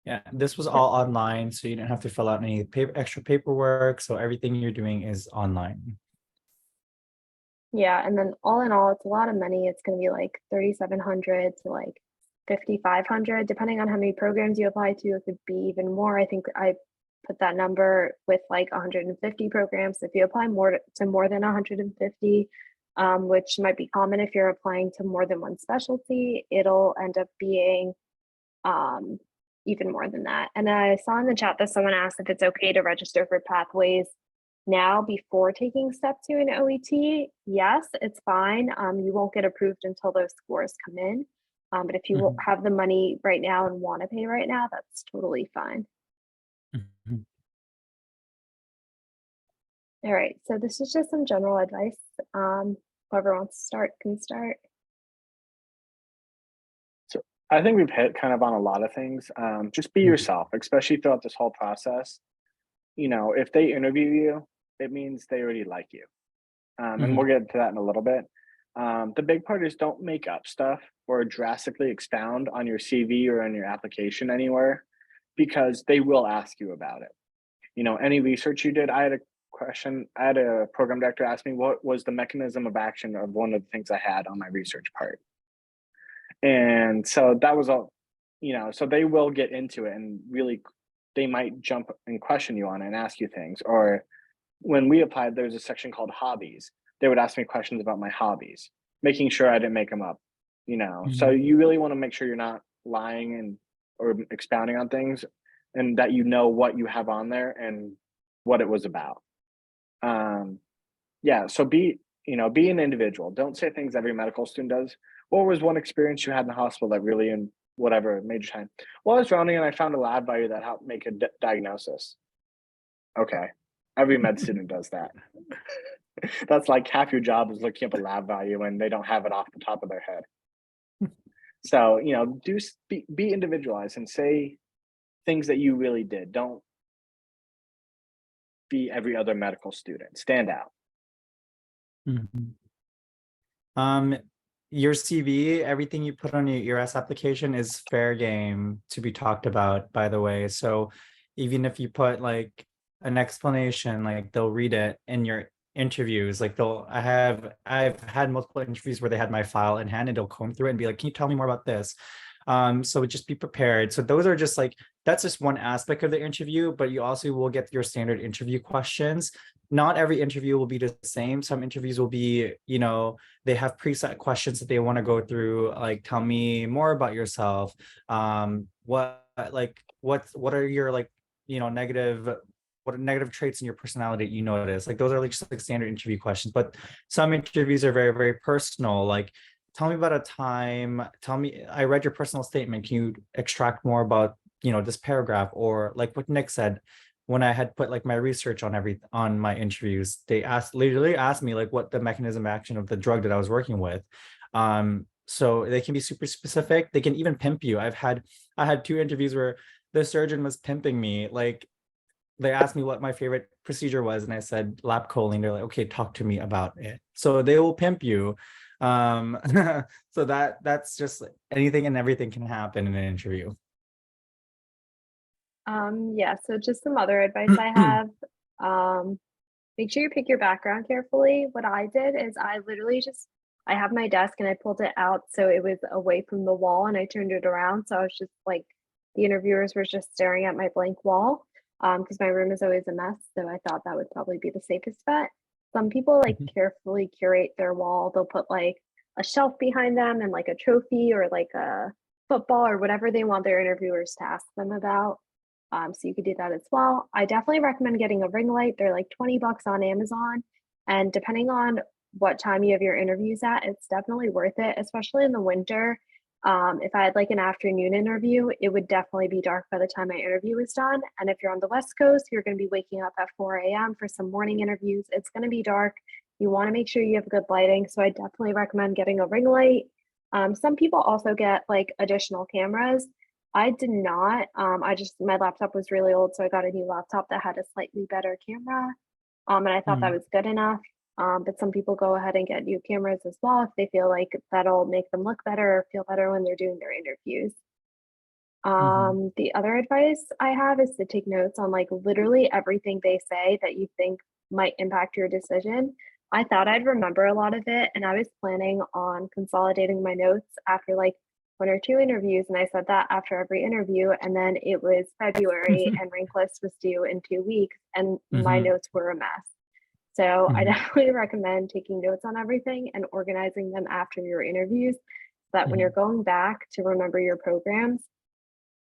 Yeah, this was all online, so you didn't have to fill out any extra paperwork. So everything you're doing is online. Yeah, and then all in all, it's a lot of money. It's going to be like 3,700 to like 5,500, depending on how many programs you apply to. It could be even more. I think I put that number with like 150 programs. If you apply more than 150, which might be common if you're applying to more than one specialty, it'll end up being even more than that. And I saw in the chat that someone asked if it's okay to register for pathways now before taking step 2 in OET. Yes, it's fine. You won't get approved until those scores come in. But if you have the money right now and want to pay right now, that's totally fine. All right, so this is just some general advice. Whoever wants to start can start. So I think we've hit kind of on a lot of things. Just be yourself, especially throughout this whole process. You know, if they interview you, it means they already like you. And we'll get to that in a little bit. The big part is don't make up stuff or drastically expound on your CV or on your application anywhere, because they will ask you about it. You know, any research you did, I had a program director ask me what was the mechanism of action of one of the things I had on my research part. And so that was all, so they will get into it and really, they might jump and question you on it and ask you things. Or when we applied, there's a section called hobbies. They would ask me questions about my hobbies, making sure I didn't make them up, So you really want to make sure you're not lying or expounding on things, and that what you have on there and what it was about. Yeah, so be an individual. Don't say things every medical student does. What was one experience you had in the hospital that really, in whatever, made your time? Well, I was rounding and I found a lab value that helped make a diagnosis. Okay, every med student does that. That's like half your job is looking up a lab value and they don't have it off the top of their head. So, be individualized and say things that you really did. Don't be every other medical student. Stand out. Your CV, everything you put on your ERAS application is fair game to be talked about, by the way. So even if you put like an explanation, like they'll read it in your interviews. Like I've had multiple interviews where they had my file in hand and they'll comb through it and be like, can you tell me more about this? So just be prepared. So those are just like, that's just one aspect of the interview, but you also will get your standard interview questions. Not every interview will be the same. Some interviews will be, they have preset questions that they want to go through, like, tell me more about yourself. What are your negative traits in your personality that you notice? Like, those are like just like standard interview questions, but some interviews are very, very personal. Like, tell me about a time, I read your personal statement. Can you extract more about, this paragraph? Or like what Nick said, when I had put like my research on my interviews, they literally asked me like what the mechanism of action of the drug that I was working with. So they can be super specific. They can even pimp you. I had 2 interviews where the surgeon was pimping me. Like, they asked me what my favorite procedure was, and I said lap choline. They're like, okay, talk to me about it. So they will pimp you. So that's just anything and everything can happen in an interview. Yeah, so just some other advice I have. Make sure you pick your background carefully. What I did is I literally I have my desk and I pulled it out so it was away from the wall and I turned it around. So I was just like, the interviewers were just staring at my blank wall, because my room is always a mess. So I thought that would probably be the safest bet. Some people like carefully curate their wall. They'll put like a shelf behind them and like a trophy or like a football or whatever they want their interviewers to ask them about. So you could do that as well. I definitely recommend getting a ring light. They're like $20 on Amazon. And depending on what time you have your interviews at, it's definitely worth it, especially in the winter. If I had like an afternoon interview, it would definitely be dark by the time my interview is done. And if you're on the West Coast, you're going to be waking up at 4 a.m. for some morning interviews. It's going to be dark. You want to make sure you have good lighting. So I definitely recommend getting a ring light. Some people also get like additional cameras. I did not. My laptop was really old, so I got a new laptop that had a slightly better camera. And I thought that was good enough. But some people go ahead and get new cameras as well if they feel like that'll make them look better or feel better when they're doing their interviews. The other advice I have is to take notes on like literally everything they say that you think might impact your decision. I thought I'd remember a lot of it, and I was planning on consolidating my notes after like 1 or 2 interviews, and I said that after every interview, and then it was February and rank list was due in 2 weeks, and my notes were a mess. So I definitely recommend taking notes on everything and organizing them after your interviews so that when you're going back to remember your programs,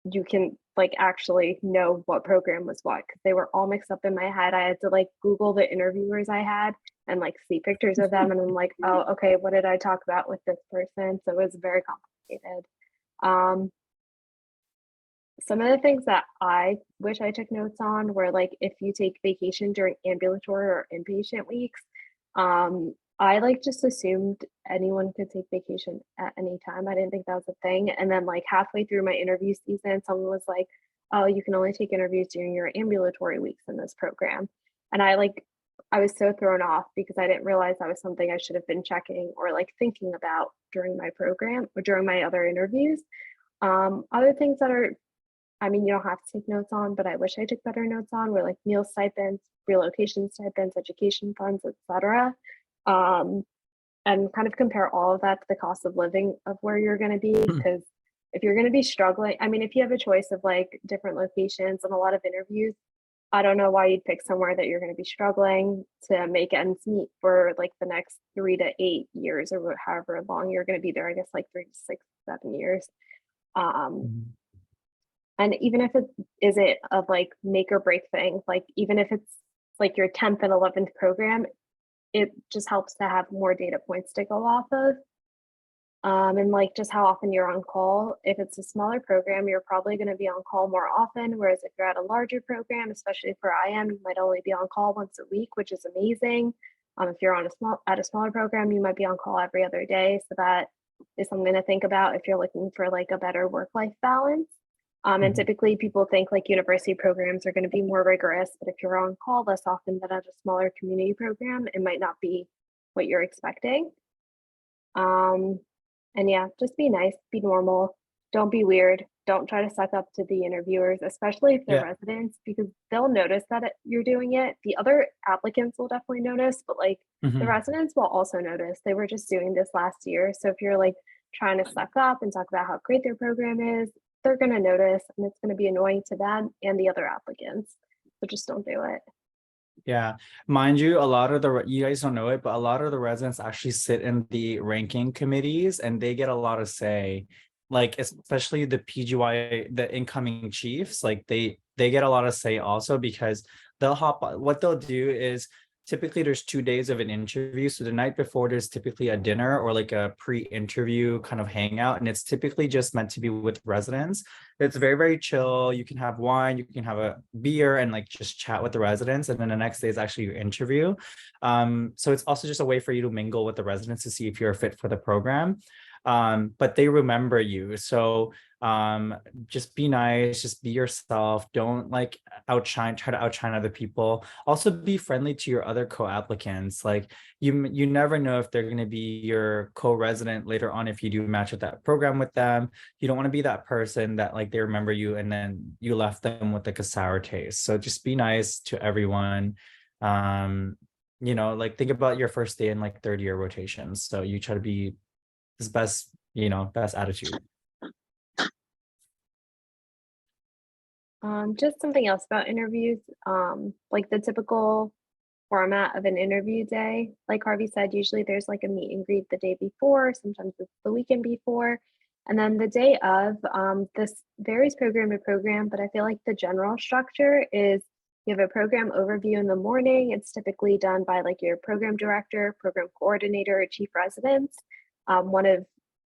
you can like actually know what program was what, because they were all mixed up in my head. I had to like Google the interviewers I had and like see pictures of them, and I'm like, oh, okay, what did I talk about with this person? So it was very complicated. Some of the things that I wish I took notes on were like if you take vacation during ambulatory or inpatient weeks. I like just assumed anyone could take vacation at any time. I didn't think that was a thing. And then like halfway through my interview season, someone was like, oh, you can only take interviews during your ambulatory weeks in this program. And I was so thrown off because I didn't realize that was something I should have been checking or like thinking about during my program or during my other interviews. Other things that are, I mean, you don't have to take notes on, but I wish I took better notes on were like meal stipends, relocation stipends, education funds, etc. and kind of compare all of that to the cost of living of where you're going to be. Because if you're going to be struggling, I mean, if you have a choice of like different locations and a lot of interviews, I don't know why you'd pick somewhere that you're going to be struggling to make ends meet for like the next 3 to 8 years or however long you're going to be there. I guess like 3 to 6, 7 years. And even if it isn't of like make or break thing, like even if it's like your 10th and 11th program, it just helps to have more data points to go off of. And like just how often you're on call. If it's a smaller program, you're probably going to be on call more often. Whereas if you're at a larger program, especially for IM, you might only be on call once a week, which is amazing. If you're on a smaller program, you might be on call every other day. So that is something to think about if you're looking for like a better work-life balance. And typically people think like university programs are going to be more rigorous, but if you're on call less often than at a smaller community program, it might not be what you're expecting. And yeah, just be nice, be normal, don't be weird, don't try to suck up to the interviewers, especially if they're residents, because they'll notice that you're doing it. The other applicants will definitely notice, but like the residents will also notice. They were just doing this last year. So if you're like trying to suck up and talk about how great their program is, they're going to notice, and it's going to be annoying to them and the other applicants. So just don't do it. Yeah, mind you, a lot of you guys don't know it, but a lot of the residents actually sit in the ranking committees and they get a lot of say, like especially the PGY, the incoming chiefs, like they get a lot of say also, because what they'll do is typically there's 2 days of an interview. So the night before there's typically a dinner or like a pre-interview kind of hangout. And it's typically just meant to be with residents. It's very, very chill. You can have wine, you can have a beer and like just chat with the residents. And then the next day is actually your interview. So it's also just a way for you to mingle with the residents to see if you're a fit for the program. But they remember you. So just be nice, just be yourself. Don't like try to outshine other people. Also be friendly to your other co-applicants. Like you never know if they're going to be your co-resident later on if you do match with that program with them. You don't want to be that person that like they remember you and then you left them with like a sour taste. So just be nice to everyone. You know, like think about your first day in like third year rotations. So you try to be his best attitude. Just something else about interviews, like the typical format of an interview day, like Harvey said, usually there's like a meet and greet the day before, sometimes it's the weekend before, and then the day of. This varies program to program, but I feel like the general structure is you have a program overview in the morning. It's typically done by like your program director, program coordinator, or chief residence, one of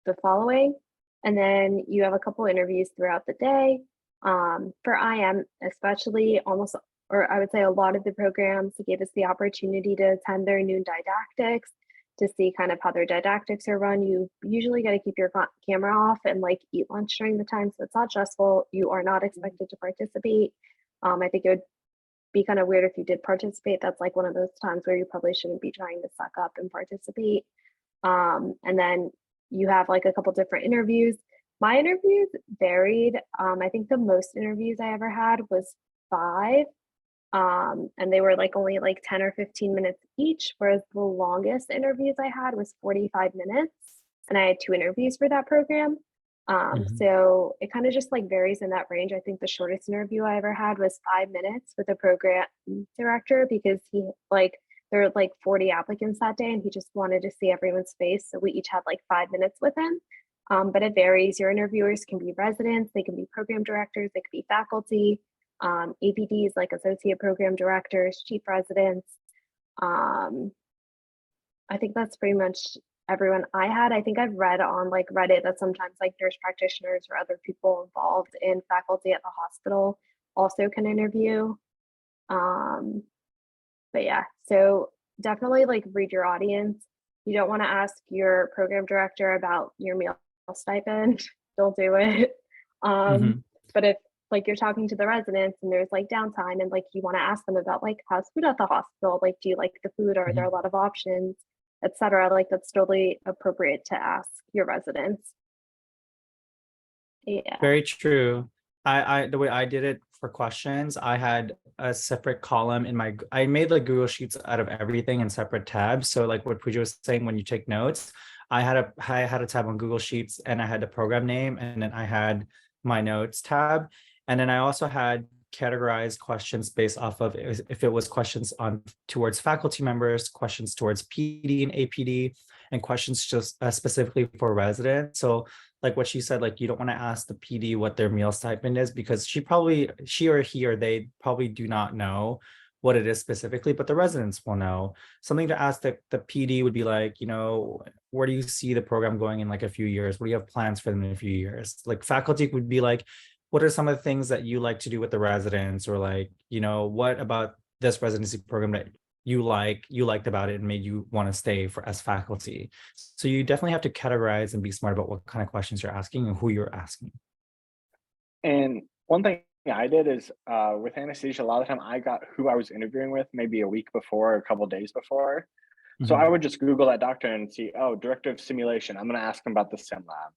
the following, and then you have a couple interviews throughout the day. For IM, especially or I would say a lot of the programs gave us the opportunity to attend their noon didactics to see kind of how their didactics are run. You usually got to keep your camera off and like eat lunch during the time, so it's not stressful. You are not expected to participate. I think it would be kind of weird if you did participate. That's like one of those times where you probably shouldn't be trying to suck up and participate. And then you have like a couple different interviews. My interviews varied. I think the most interviews I ever had was 5. And they were like only like 10 or 15 minutes each, whereas the longest interviews I had was 45 minutes. And I had 2 interviews for that program. So it kind of just like varies in that range. I think the shortest interview I ever had was 5 minutes with a program director, because there were like 40 applicants that day and he just wanted to see everyone's face. So we each had like 5 minutes with him. But it varies. Your interviewers can be residents, they can be program directors, they could be faculty, APDs like associate program directors, chief residents. I think that's pretty much everyone I had. I think I've read on like Reddit that sometimes like nurse practitioners or other people involved in faculty at the hospital also can interview. But yeah, so definitely like read your audience. You don't want to ask your program director about your meal stipend. Don't do it. But if like you're talking to the residents and there's like downtime and like you want to ask them about like how's food at the hospital, like do you like the food, are there a lot of options, etc., like that's totally appropriate to ask your residents. Yeah, very true. I the way I did it for questions, I had a separate column in my, I made like Google Sheets out of everything in separate tabs. So like what Pooja was saying, when you take notes, I had a tab on Google Sheets, and I had the program name, and then I had my notes tab. And then I also had categorized questions based off of if it was questions on towards faculty members, questions towards PD and APD, and questions just specifically for residents. So like what she said, like you don't want to ask the PD what their meal stipend is, because she or he or they probably do not know what it is specifically, but the residents will know. Something to ask the PD would be like, you know, where do you see the program going in like a few years? What do you have plans for them in a few years? Like faculty would be like, what are some of the things that you like to do with the residents? Or like, you know, what about this residency program that you liked about it and made you want to stay for as faculty? So you definitely have to categorize and be smart about what kind of questions you're asking and who you're asking. And one thing I did is with anesthesia, a lot of the time I got who I was interviewing with maybe a week before, or a couple days before. So I would just Google that doctor and see, oh, director of simulation. I'm going to ask him about the sim lab.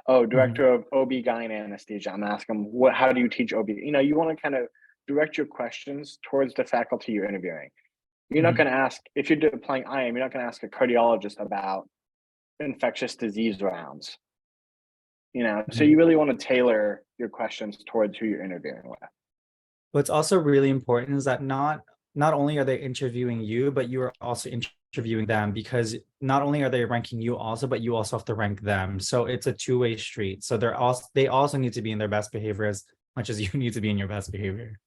Oh, director of OB-GYN anesthesia. I'm asking him, how do you teach OB? You know, you want to kind of direct your questions towards the faculty you're interviewing. You're not going to ask, if you're applying IM, you're not going to ask a cardiologist about infectious disease rounds. You know, so you really want to tailor your questions towards who you're interviewing with. What's also really important is that not only are they interviewing you, but you are also interviewing them, because not only are they ranking you also, but you also have to rank them. So it's a two-way street. So they also need to be in their best behavior as much as you need to be in your best behavior.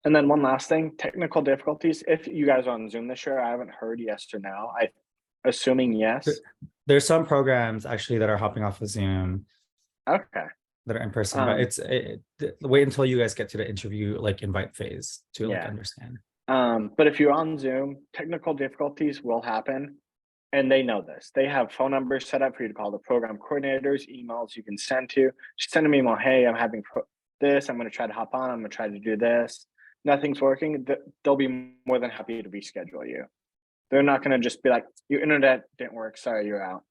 And then one last thing, technical difficulties. If you guys are on Zoom this year, I haven't heard yes or no. I assuming yes. There's some programs actually that are hopping off of Zoom. Okay. That are in person, but wait until you guys get to the interview like invite phase to like understand. But if you're on Zoom, technical difficulties will happen, and they know this. They have phone numbers set up for you to call the program coordinators, emails you can send to. Just send them an email. Hey, I'm having this. I'm going to try to hop on. I'm going to try to do this. Nothing's working. They'll be more than happy to reschedule you. They're not going to just be like, your internet didn't work. Sorry, you're out.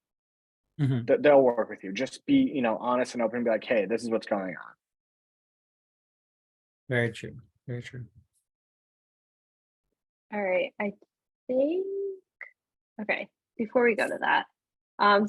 They'll work with you. Just be, you know, honest and open and be like, hey, this is what's going on. Very true. Very true. All right. I think, okay, before we go to that,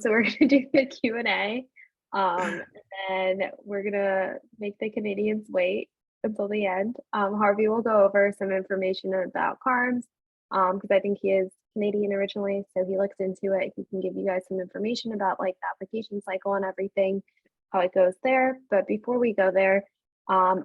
so we're going to do the Q&A, and then we're going to make the Canadians wait until the end. Harvey will go over some information about CARMS, because I think he is Canadian originally, so he looked into it. He can give you guys some information about like the application cycle and everything, how it goes there. But before we go there, I know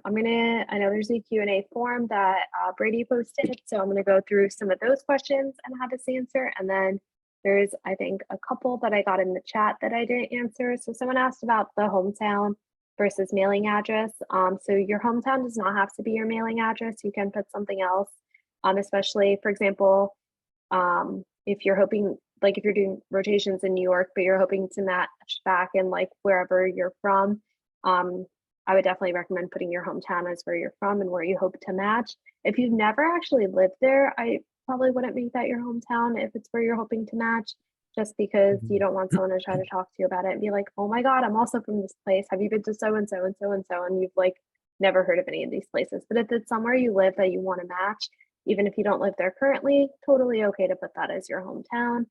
there's a Q&A form that Brady posted, so I'm gonna go through some of those questions and have us answer. And then there's, I think, a couple that I got in the chat that I didn't answer. So someone asked about the hometown versus mailing address. So your hometown does not have to be your mailing address. You can put something else, especially, for example, if you're hoping, like if you're doing rotations in New York, but you're hoping to match back in like wherever you're from, I would definitely recommend putting your hometown as where you're from and where you hope to match. If you've never actually lived there, I probably wouldn't make that your hometown if it's where you're hoping to match, just because you don't want someone to try to talk to you about it and be like, oh my God, I'm also from this place. Have you been to so and so and so and so? And you've like never heard of any of these places. But if it's somewhere you live that you want to match, even if you don't live there currently, totally okay to put that as your hometown.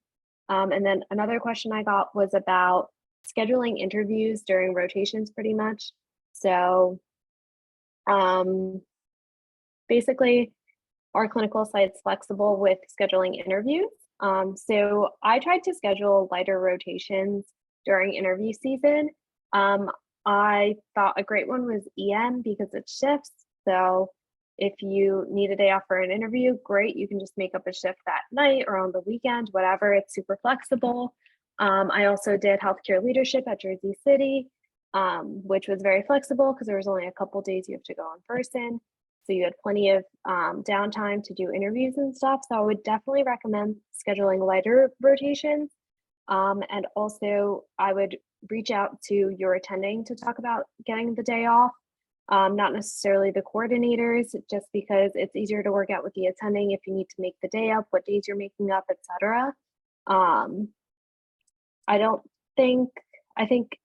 And then another question I got was about scheduling interviews during rotations pretty much. So basically our clinical site's flexible with scheduling interviews. So I tried to schedule lighter rotations during interview season. I thought a great one was EM because it shifts. So if you need a day off for an interview, great. You can just make up a shift that night or on the weekend, whatever. It's super flexible. I also did healthcare leadership at Jersey City, which was very flexible because there was only a couple days you have to go in person. So you had plenty of downtime to do interviews and stuff. So I would definitely recommend scheduling lighter rotations. And also I would reach out to your attending to talk about getting the day off. Not necessarily the coordinators, just because it's easier to work out with the attending if you need to make the day up, what days you're making up, etc. I think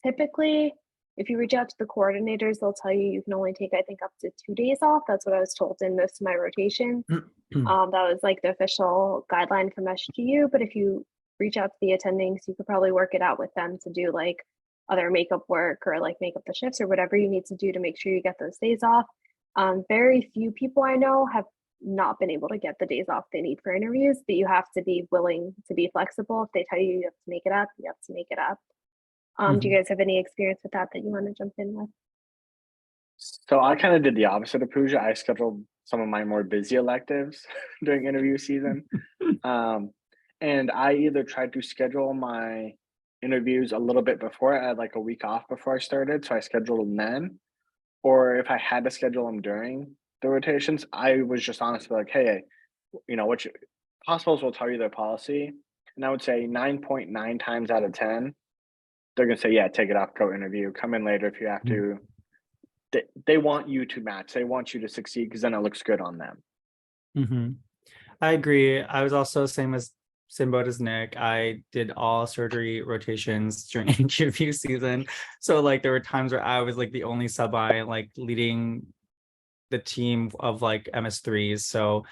typically If you reach out to the coordinators, they'll tell you can only take, I think, up to 2 days off. That's what I was told in most of my rotations. That was like the official guideline from SGU. But if you reach out to the attendings, you could probably work it out with them to do like other makeup work or like make up the shifts or whatever you need to do to make sure you get those days off. Very few people I know have not been able to get the days off they need for interviews, but you have to be willing to be flexible. If they tell you you have to make it up, you have to make it up. Do you guys have any experience with that you want to jump in with? So I kind of did the opposite of Pooja. I scheduled some of my more busy electives during interview season. And I either tried to schedule my interviews a little bit before. I had like a week off before I started, so I scheduled them then. Or if I had to schedule them during the rotations, I was just honestly like, hey, which hospitals will tell you their policy. And I would say 9.9 times out of 10, they're going to say, yeah, take it off, go interview, come in later if you have to. They want you to match. They want you to succeed because then it looks good on them. I agree. I was also same boat as Nick. I did all surgery rotations during interview season. So like there were times where I was like the only sub-I like leading the team of like MS3s. So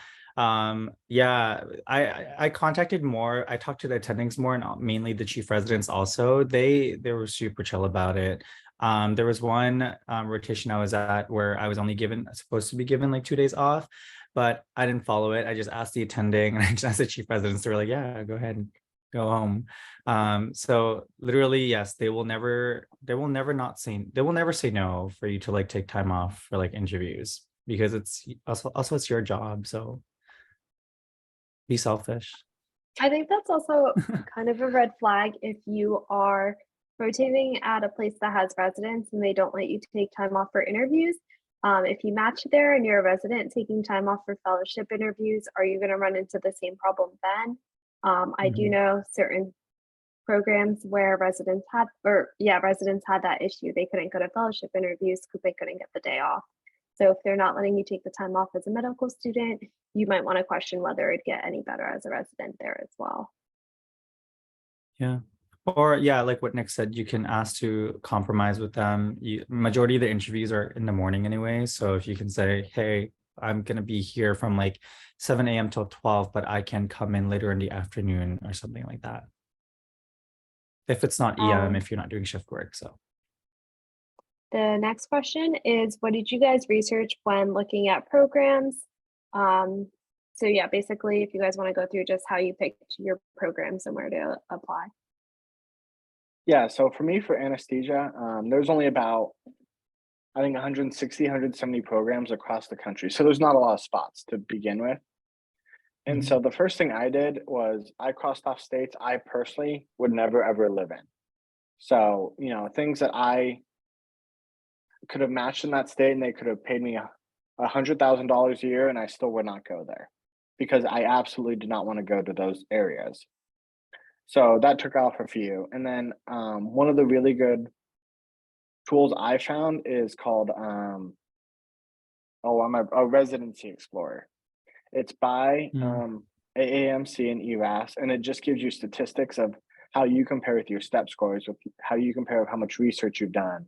yeah, I contacted more. I talked to the attendings more, and mainly the chief residents also. They were super chill about it. There was one rotation I was at where I was only supposed to be given like 2 days off, but I didn't follow it. I just asked the attending and I just asked the chief residents. They were like, yeah, go ahead and go home. So literally, yes, they will never say no for you to like take time off for like interviews, because it's also it's your job. So be selfish. I think that's also kind of a red flag if you are rotating at a place that has residents and they don't let you take time off for interviews. If you match there and you're a resident taking time off for fellowship interviews, are you going to run into the same problem then? I do know certain programs where residents had that issue. They couldn't go to fellowship interviews because they couldn't get the day off. So if they're not letting you take the time off as a medical student, you might want to question whether it'd get any better as a resident there as well. Yeah. Or yeah, like what Nick said, you can ask to compromise with them. Majority of the interviews are in the morning anyway. So if you can say, hey, I'm going to be here from like 7 a.m. till 12, but I can come in later in the afternoon or something like that. If it's not EM, if you're not doing shift work. So the next question is, what did you guys research when looking at programs? So yeah, basically, if you guys want to go through just how you picked your programs and where to apply. Yeah, so for me, for anesthesia, there's only about, I think 160, 170 programs across the country. So there's not a lot of spots to begin with. And so the first thing I did was I crossed off states I personally would never, ever live in. So, things that I could have matched in that state and they could have paid me $100,000 a year and I still would not go there because I absolutely did not want to go to those areas. So that took off a few. And then one of the really good tools I found is called a Residency Explorer. It's by AAMC and ERAS, and it just gives you statistics of how you compare with your step scores, with how you compare of how much research you've done,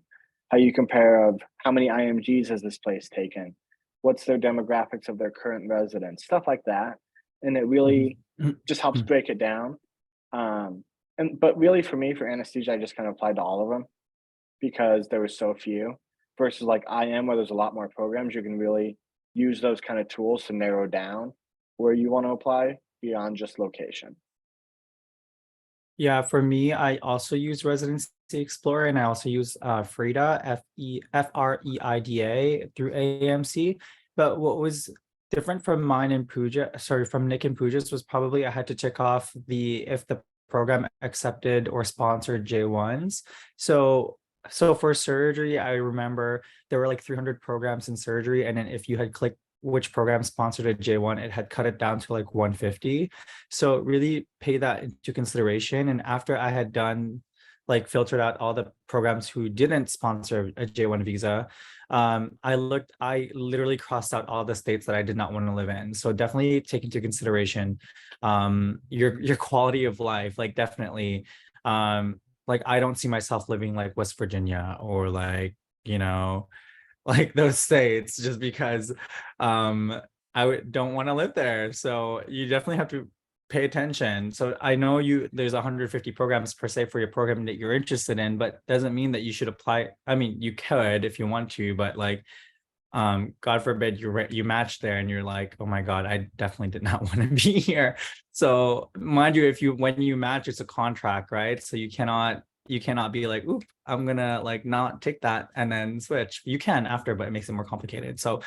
how you compare of how many IMGs has this place taken, what's their demographics of their current residents, stuff like that. And it really just helps break it down. But really for me, for anesthesia, I just kind of applied to all of them because there was so few versus like IM where there's a lot more programs. You can really use those kind of tools to narrow down where you want to apply beyond just location. Yeah, for me, I also use Residency Explorer and I also use FREIDA, FREIDA through AAMC. But what was different from mine and from Nick and Pooja's was probably I had to check off if the program accepted or sponsored J1s. So for surgery, I remember there were like 300 programs in surgery. And then if you had clicked which program sponsored a J1, it had cut it down to like 150. So really pay that into consideration. And after I had done filtered out all the programs who didn't sponsor a J1 visa, I literally crossed out all the states that I did not want to live in. So definitely take into consideration your quality of life, definitely. like I don't see myself living like West Virginia or like, you know, like those states, just because don't want to live there. So you definitely have to pay attention. So I know there's 150 programs per se for your program that you're interested in, but doesn't mean that you should apply. I mean, you could if you want to, but like God forbid you match there and you're like, oh my God, I definitely did not want to be here. So mind you, when you match, it's a contract, right? So you cannot be like, oop, I'm gonna like not take that and then switch. You can after, but it makes it more complicated. So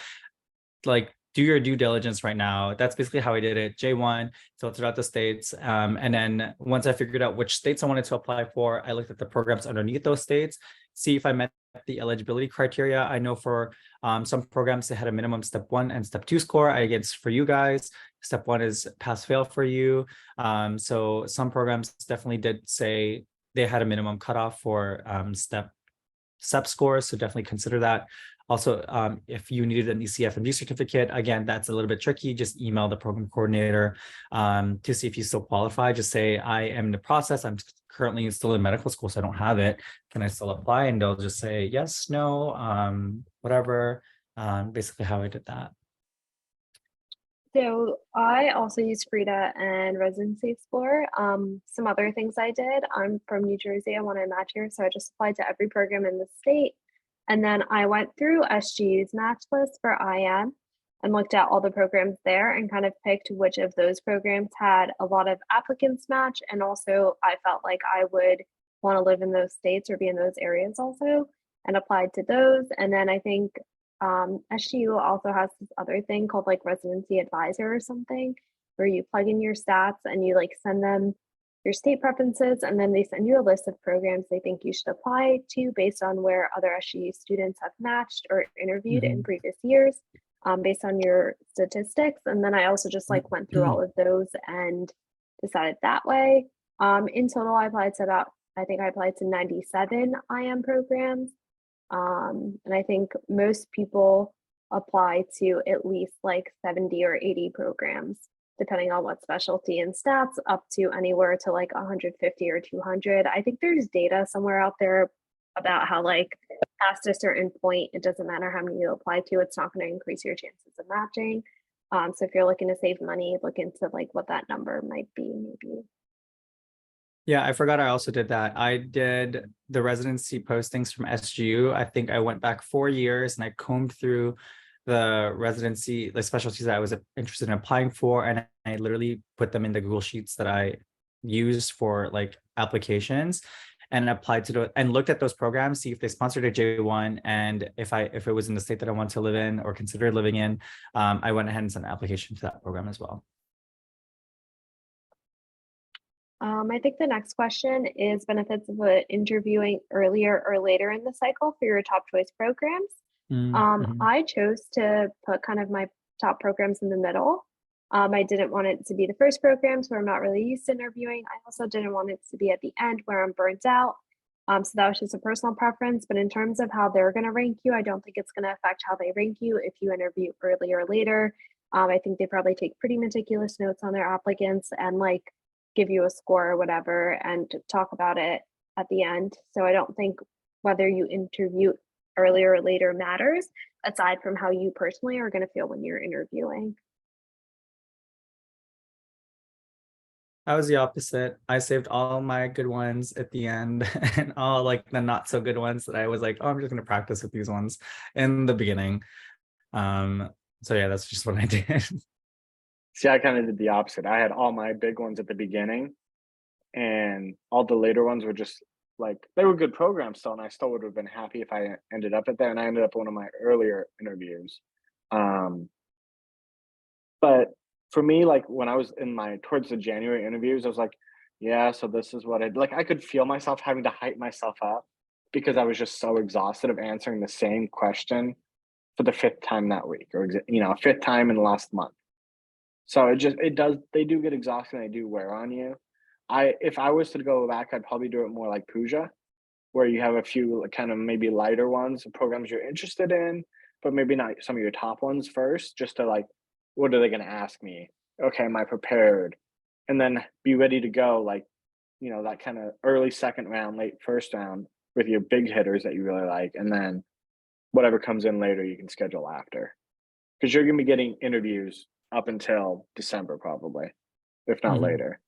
like do your due diligence right now. That's basically how I did it. J1, filtered out the states. And then once I figured out which states I wanted to apply for, I looked at the programs underneath those states, see if I met the eligibility criteria. I know for some programs, they had a minimum step 1 and step 2 score. I guess for you guys, step 1 is pass fail for you. So some programs definitely did say they had a minimum cutoff for step scores. So definitely consider that. Also, if you needed an ECFMG certificate, again, that's a little bit tricky. Just email the program coordinator to see if you still qualify. Just say, I am in the process. I'm currently still in medical school, so I don't have it. Can I still apply? And they'll just say yes, no, whatever. Basically how I did that. So I also used Frida and Residency Explorer. Some other things I did, I'm from New Jersey. I want to match here, so I just applied to every program in the state. And then I went through SGU's match list for IM and looked at all the programs there and kind of picked which of those programs had a lot of applicants match. And also I felt like I would want to live in those states or be in those areas also, and applied to those. And then I think SGU also has this other thing called like Residency Advisor or something, where you plug in your stats and you like send them your state preferences, and then they send you a list of programs they think you should apply to based on where other SGU students have matched or interviewed in previous years, based on your statistics. And then I also just like went through all of those and decided that way. In total, I applied to 97 IM programs. And I think most people apply to at least like 70 or 80 programs, depending on what specialty and stats, up to anywhere to like 150 or 200. I think there's data somewhere out there about how like past a certain point, it doesn't matter how many you apply to, it's not going to increase your chances of matching. So if you're looking to save money, look into like what that number might be maybe. Yeah, I forgot I also did that. I did the residency postings from SGU. I think I went back 4 years and I combed through the residency, the specialties that I was interested in applying for, and I literally put them in the Google Sheets that I used for like applications, and applied to and looked at those programs, see if they sponsored a J1, and if it was in the state that I want to live in or consider living in, I went ahead and sent an application to that program as well. I think the next question is benefits of interviewing earlier or later in the cycle for your top choice programs. I chose to put kind of my top programs in the middle. I didn't want it to be the first programs where I'm not really used to interviewing. I also didn't want it to be at the end where I'm burnt out. So that was just a personal preference. But in terms of how they're going to rank you, I don't think it's going to affect how they rank you if you interview early or later. I think they probably take pretty meticulous notes on their applicants and like give you a score or whatever and talk about it at the end. So I don't think whether you interview earlier or later matters, aside from how you personally are going to feel when you're interviewing. I was the opposite. I saved all my good ones at the end and all like the not so good ones that I was like, oh, I'm just going to practice with these ones in the beginning. So yeah, that's just what I did. See, I kind of did the opposite. I had all my big ones at the beginning, and all the later ones were just like, they were good programs still, and I still would have been happy if I ended up at that. And I ended up one of my earlier interviews. But for me, like when I was in towards the January interviews, I was like, yeah, so this is what I could feel myself having to hype myself up because I was just so exhausted of answering the same question for the 5th time that week, or 5th time in the last month. So they do get exhausting. They do wear on you. If I was to go back, I'd probably do it more like Pooja, where you have a few kind of maybe lighter ones, programs you're interested in, but maybe not some of your top ones first, just to like, what are they going to ask me? Okay, am I prepared? And then be ready to go like that kind of early second round, late first round with your big hitters that you really like, and then whatever comes in later you can schedule after, because you're going to be getting interviews up until December probably, if not Mhm. later.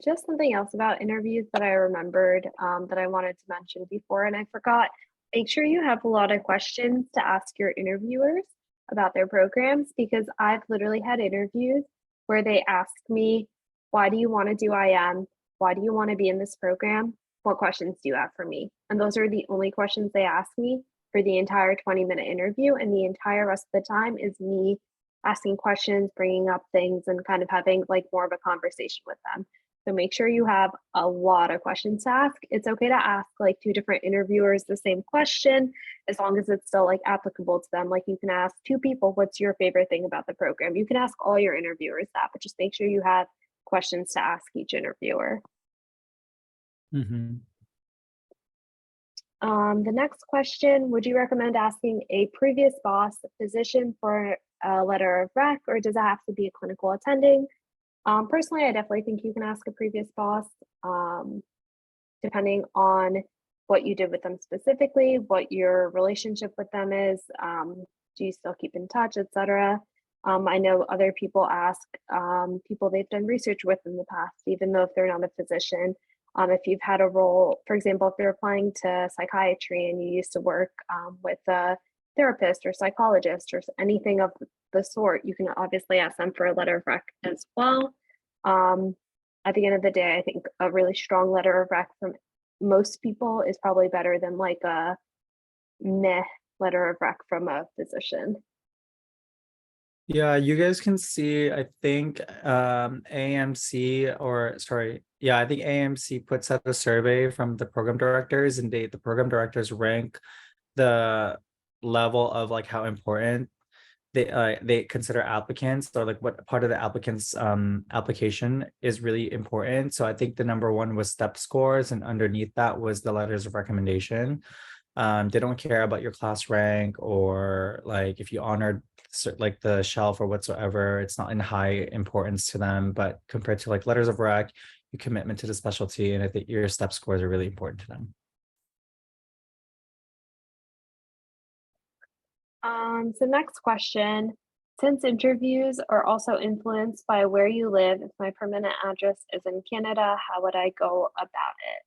Just something else about interviews that I remembered that I wanted to mention before and I forgot. Make sure you have a lot of questions to ask your interviewers about their programs, because I've literally had interviews where they ask me, why do you want to do IM? Why do you want to be in this program? What questions do you have for me? And those are the only questions they ask me for the entire 20-minute interview. And the entire rest of the time is me asking questions, bringing up things, and kind of having like more of a conversation with them. So make sure you have a lot of questions to ask. It's okay to ask like 2 different interviewers the same question, as long as it's still like applicable to them. Like you can ask 2 people, what's your favorite thing about the program? You can ask all your interviewers that, but just make sure you have questions to ask each interviewer. Mhm. The next question, would you recommend asking a previous boss position for a letter of rec, or does it have to be a clinical attending? Personally, I definitely think you can ask a previous boss, depending on what you did with them specifically, what your relationship with them is, do you still keep in touch, etc. I know other people ask people they've done research with in the past, even though if they're not a physician. If you've had a role, for example, if you're applying to psychiatry and you used to work with a therapist or psychologist or anything of the sort, you can obviously ask them for a letter of rec as well. At the end of the day, I think a really strong letter of rec from most people is probably better than like a meh letter of rec from a physician. Yeah, you guys can see, I think AMC, or sorry, yeah, I think AMC puts out a survey from the program directors, and the program directors rank the level of like how important they consider applicants, or like what part of the applicant's application is really important. So I think the number 1 was step scores, and underneath that was the letters of recommendation. They don't care about your class rank, or like if you honored like the shelf or whatsoever. It's not in high importance to them, but compared to like letters of rec, your commitment to the specialty, and I think your step scores are really important to them. So next question, since interviews are also influenced by where you live, if my permanent address is in Canada, how would I go about it?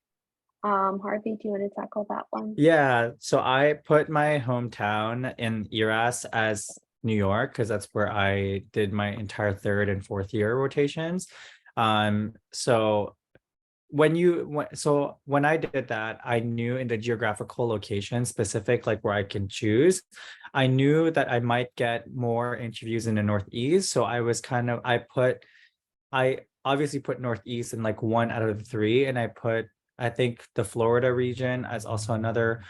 Harvey, do you want to tackle that one? Yeah, so I put my hometown in ERAS as New York, because that's where I did my entire 3rd and 4th year rotations. So when I did that, I knew in the geographical location specific, like where I can choose, I knew that I might get more interviews in the Northeast. So I was I obviously put Northeast in like 1 out of the 3, and I think the Florida region as also another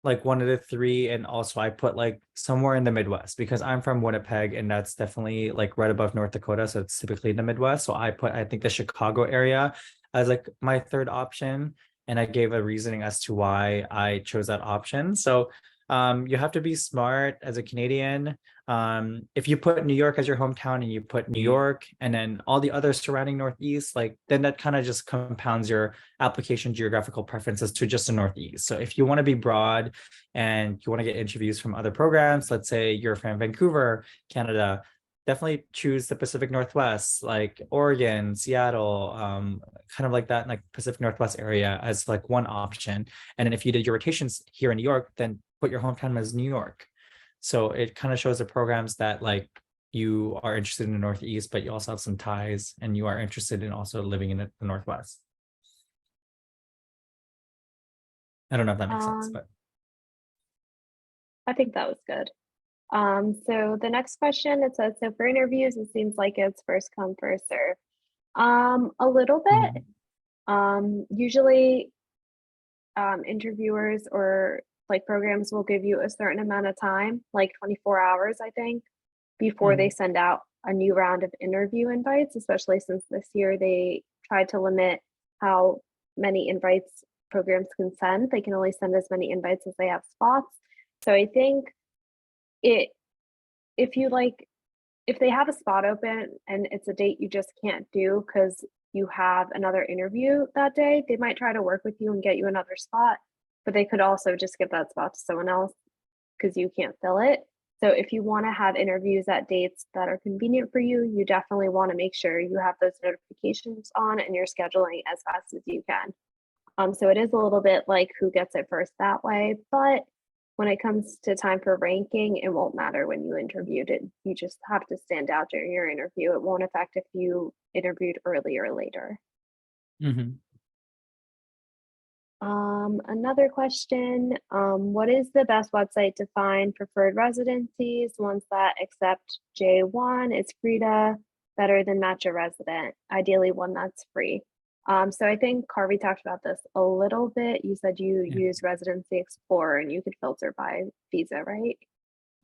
like 1 of the 3, and also I put like somewhere in the Midwest, because I'm from Winnipeg, and that's definitely like right above North Dakota, so it's typically in the Midwest. So I think the Chicago area as like my 3rd option, and I gave a reasoning as to why I chose that option. So you have to be smart as a Canadian. If you put New York as your hometown, and you put New York and then all the other surrounding Northeast, like then that kind of just compounds your application geographical preferences to just the Northeast. So if you want to be broad and you want to get interviews from other programs, let's say you're from Vancouver, Canada, definitely choose the Pacific Northwest, like Oregon, Seattle, kind of like that, like Pacific Northwest area as like one option. And then if you did your rotations here in New York, then put your hometown as New York. So it kind of shows the programs that like you are interested in the Northeast, but you also have some ties, and you are interested in also living in the Northwest. I don't know if that makes sense, but I think that was good. So the next question, it says, so for interviews, it seems like it's first come, first serve. A little bit. Usually interviewers or like programs will give you a certain amount of time, like 24 hours, I think, before they send out a new round of interview invites, especially since this year they tried to limit how many invites programs can send. They can only send as many invites as they have spots. So I think if they have a spot open and it's a date you just can't do because you have another interview that day, they might try to work with you and get you another spot, but they could also just give that spot to someone else because you can't fill it. So if you want to have interviews at dates that are convenient for you, you definitely want to make sure you have those notifications on and you're scheduling as fast as you can. So it is a little bit like who gets it first that way, but when it comes to time for ranking, it won't matter when you interviewed it. You just have to stand out during your interview. It won't affect if you interviewed early or later. Mhm. Another question, what is the best website to find preferred residencies, ones that accept J1? Is Frida better than Match a Resident? Ideally one that's free. So I think Harvey talked about this a little bit. You said you use Residency Explorer and you could filter by visa, right?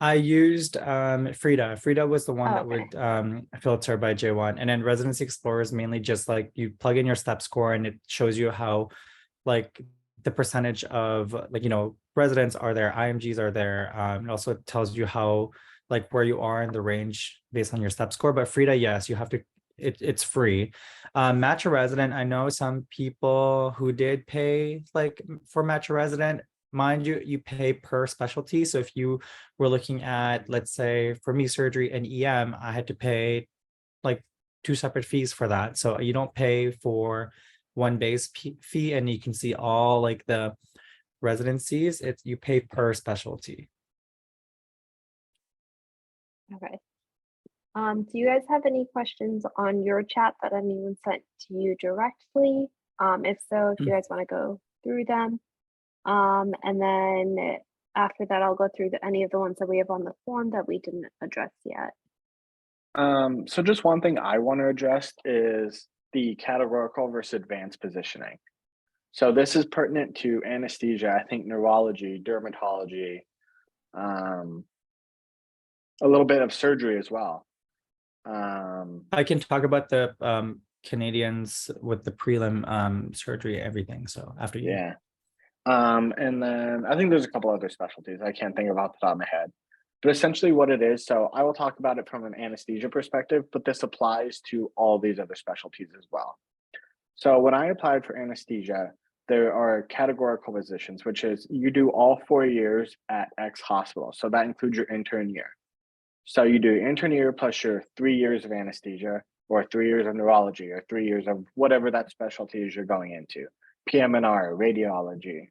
I used Frida. Frida was the one Oh, that would filter by J1, and then Residency Explorer is mainly just like you plug in your step score and it shows you how like the percentage of like, you know, residents are there, IMGs are there. It also tells you how like where you are in the range based on your step score. But Frida, yes, you have to, it's free. Match a Resident, I know some people who did pay like for Match a Resident. Mind you, you pay per specialty. So if you were looking at, let's say for me, surgery and EM, I had to pay like 2 separate fees for that. So you don't pay for one base fee and you can see all like the residencies. It's you pay per specialty. Okay. Do you guys have any questions on your chat that anyone sent to you directly? If so, if you guys want to go through them. And then after that, I'll go through any of the ones that we have on the form that we didn't address yet. So just one thing I want to address is the categorical versus advanced positioning. So this is pertinent to anesthesia, I think neurology, dermatology, a little bit of surgery as well. I can talk about the Canadians with the prelim surgery, everything. So after you. Yeah. And then I think there's a couple other specialties I can't think of off the top of my head. But essentially what it is, so I will talk about it from an anesthesia perspective, but this applies to all these other specialties as well. So when I applied for anesthesia, there are categorical positions, which is you do all 4 years at X hospital. So that includes your intern year. So you do intern year plus your 3 years of anesthesia or 3 years of neurology or 3 years of whatever that specialty is you're going into, PM&R, radiology.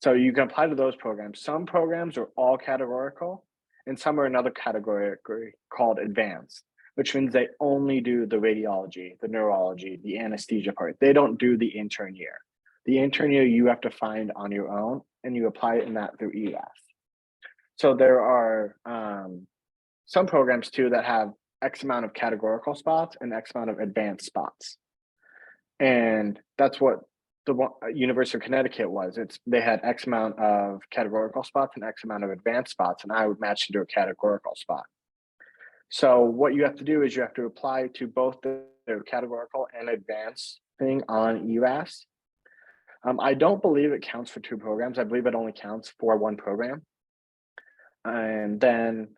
So you can apply to those programs. Some programs are all categorical and some are another category called advanced, which means they only do the radiology, the neurology, the anesthesia part. They don't do the intern year. The intern year you have to find on your own and you apply it in that through ERAS. So there are some programs too that have X amount of categorical spots and X amount of advanced spots. And that's what the University of Connecticut was. They had X amount of categorical spots and X amount of advanced spots, and I would match into a categorical spot. So what you have to do is you have to apply to both the categorical and advanced thing on ERAS. I don't believe it counts for 2 programs. I believe it only counts for 1 program. And then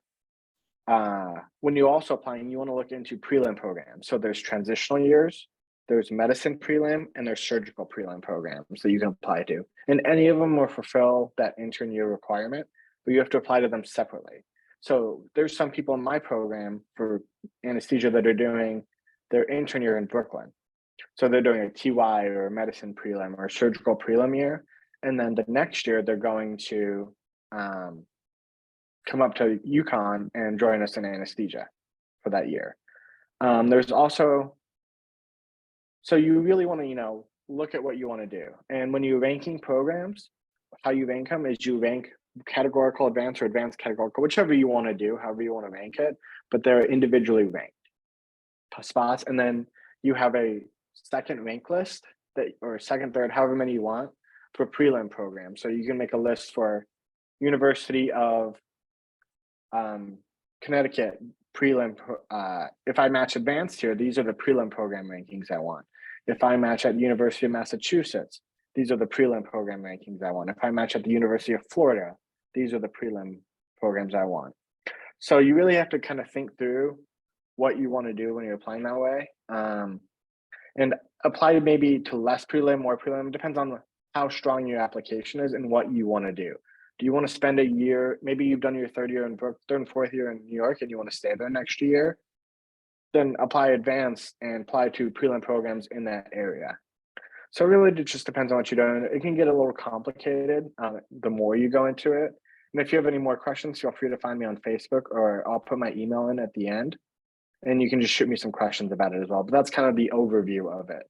when you also applying, you want to look into prelim programs. So there's transitional years, there's medicine prelim, and there's surgical prelim programs that you can apply to. And any of them will fulfill that intern year requirement, but you have to apply to them separately. So there's some people in my program for anesthesia that are doing their intern year in Brooklyn. So they're doing a TY or a medicine prelim or a surgical prelim year. And then the next year they're going to come up to UConn and join us in anesthesia for that year. There's also, so you really want to, look at what you want to do. And when you're ranking programs, how you rank them is you rank categorical advanced or advanced categorical, whichever you want to do, however you want to rank it, but they're individually ranked spots. And then you have a second rank list or second, third, however many you want for prelim programs. So you can make a list for University of Connecticut prelim. If I match advanced here, these are the prelim program rankings I want. If I match at University of Massachusetts, these are the prelim program rankings I want. If I match at the University of Florida, these are the prelim programs I want. So you really have to kind of think through what you want to do when you're applying that way. and apply maybe to less prelim, more prelim. It depends on how strong your application is and what you want to do. Do you want to spend a year? Maybe you've done your third and fourth year in New York and you want to stay there next year. Then apply advanced and apply to prelim programs in that area. So really, it just depends on what you're doing. It can get a little complicated the more you go into it. And if you have any more questions, feel free to find me on Facebook, or I'll put my email in at the end. And you can just shoot me some questions about it as well. But that's kind of the overview of it.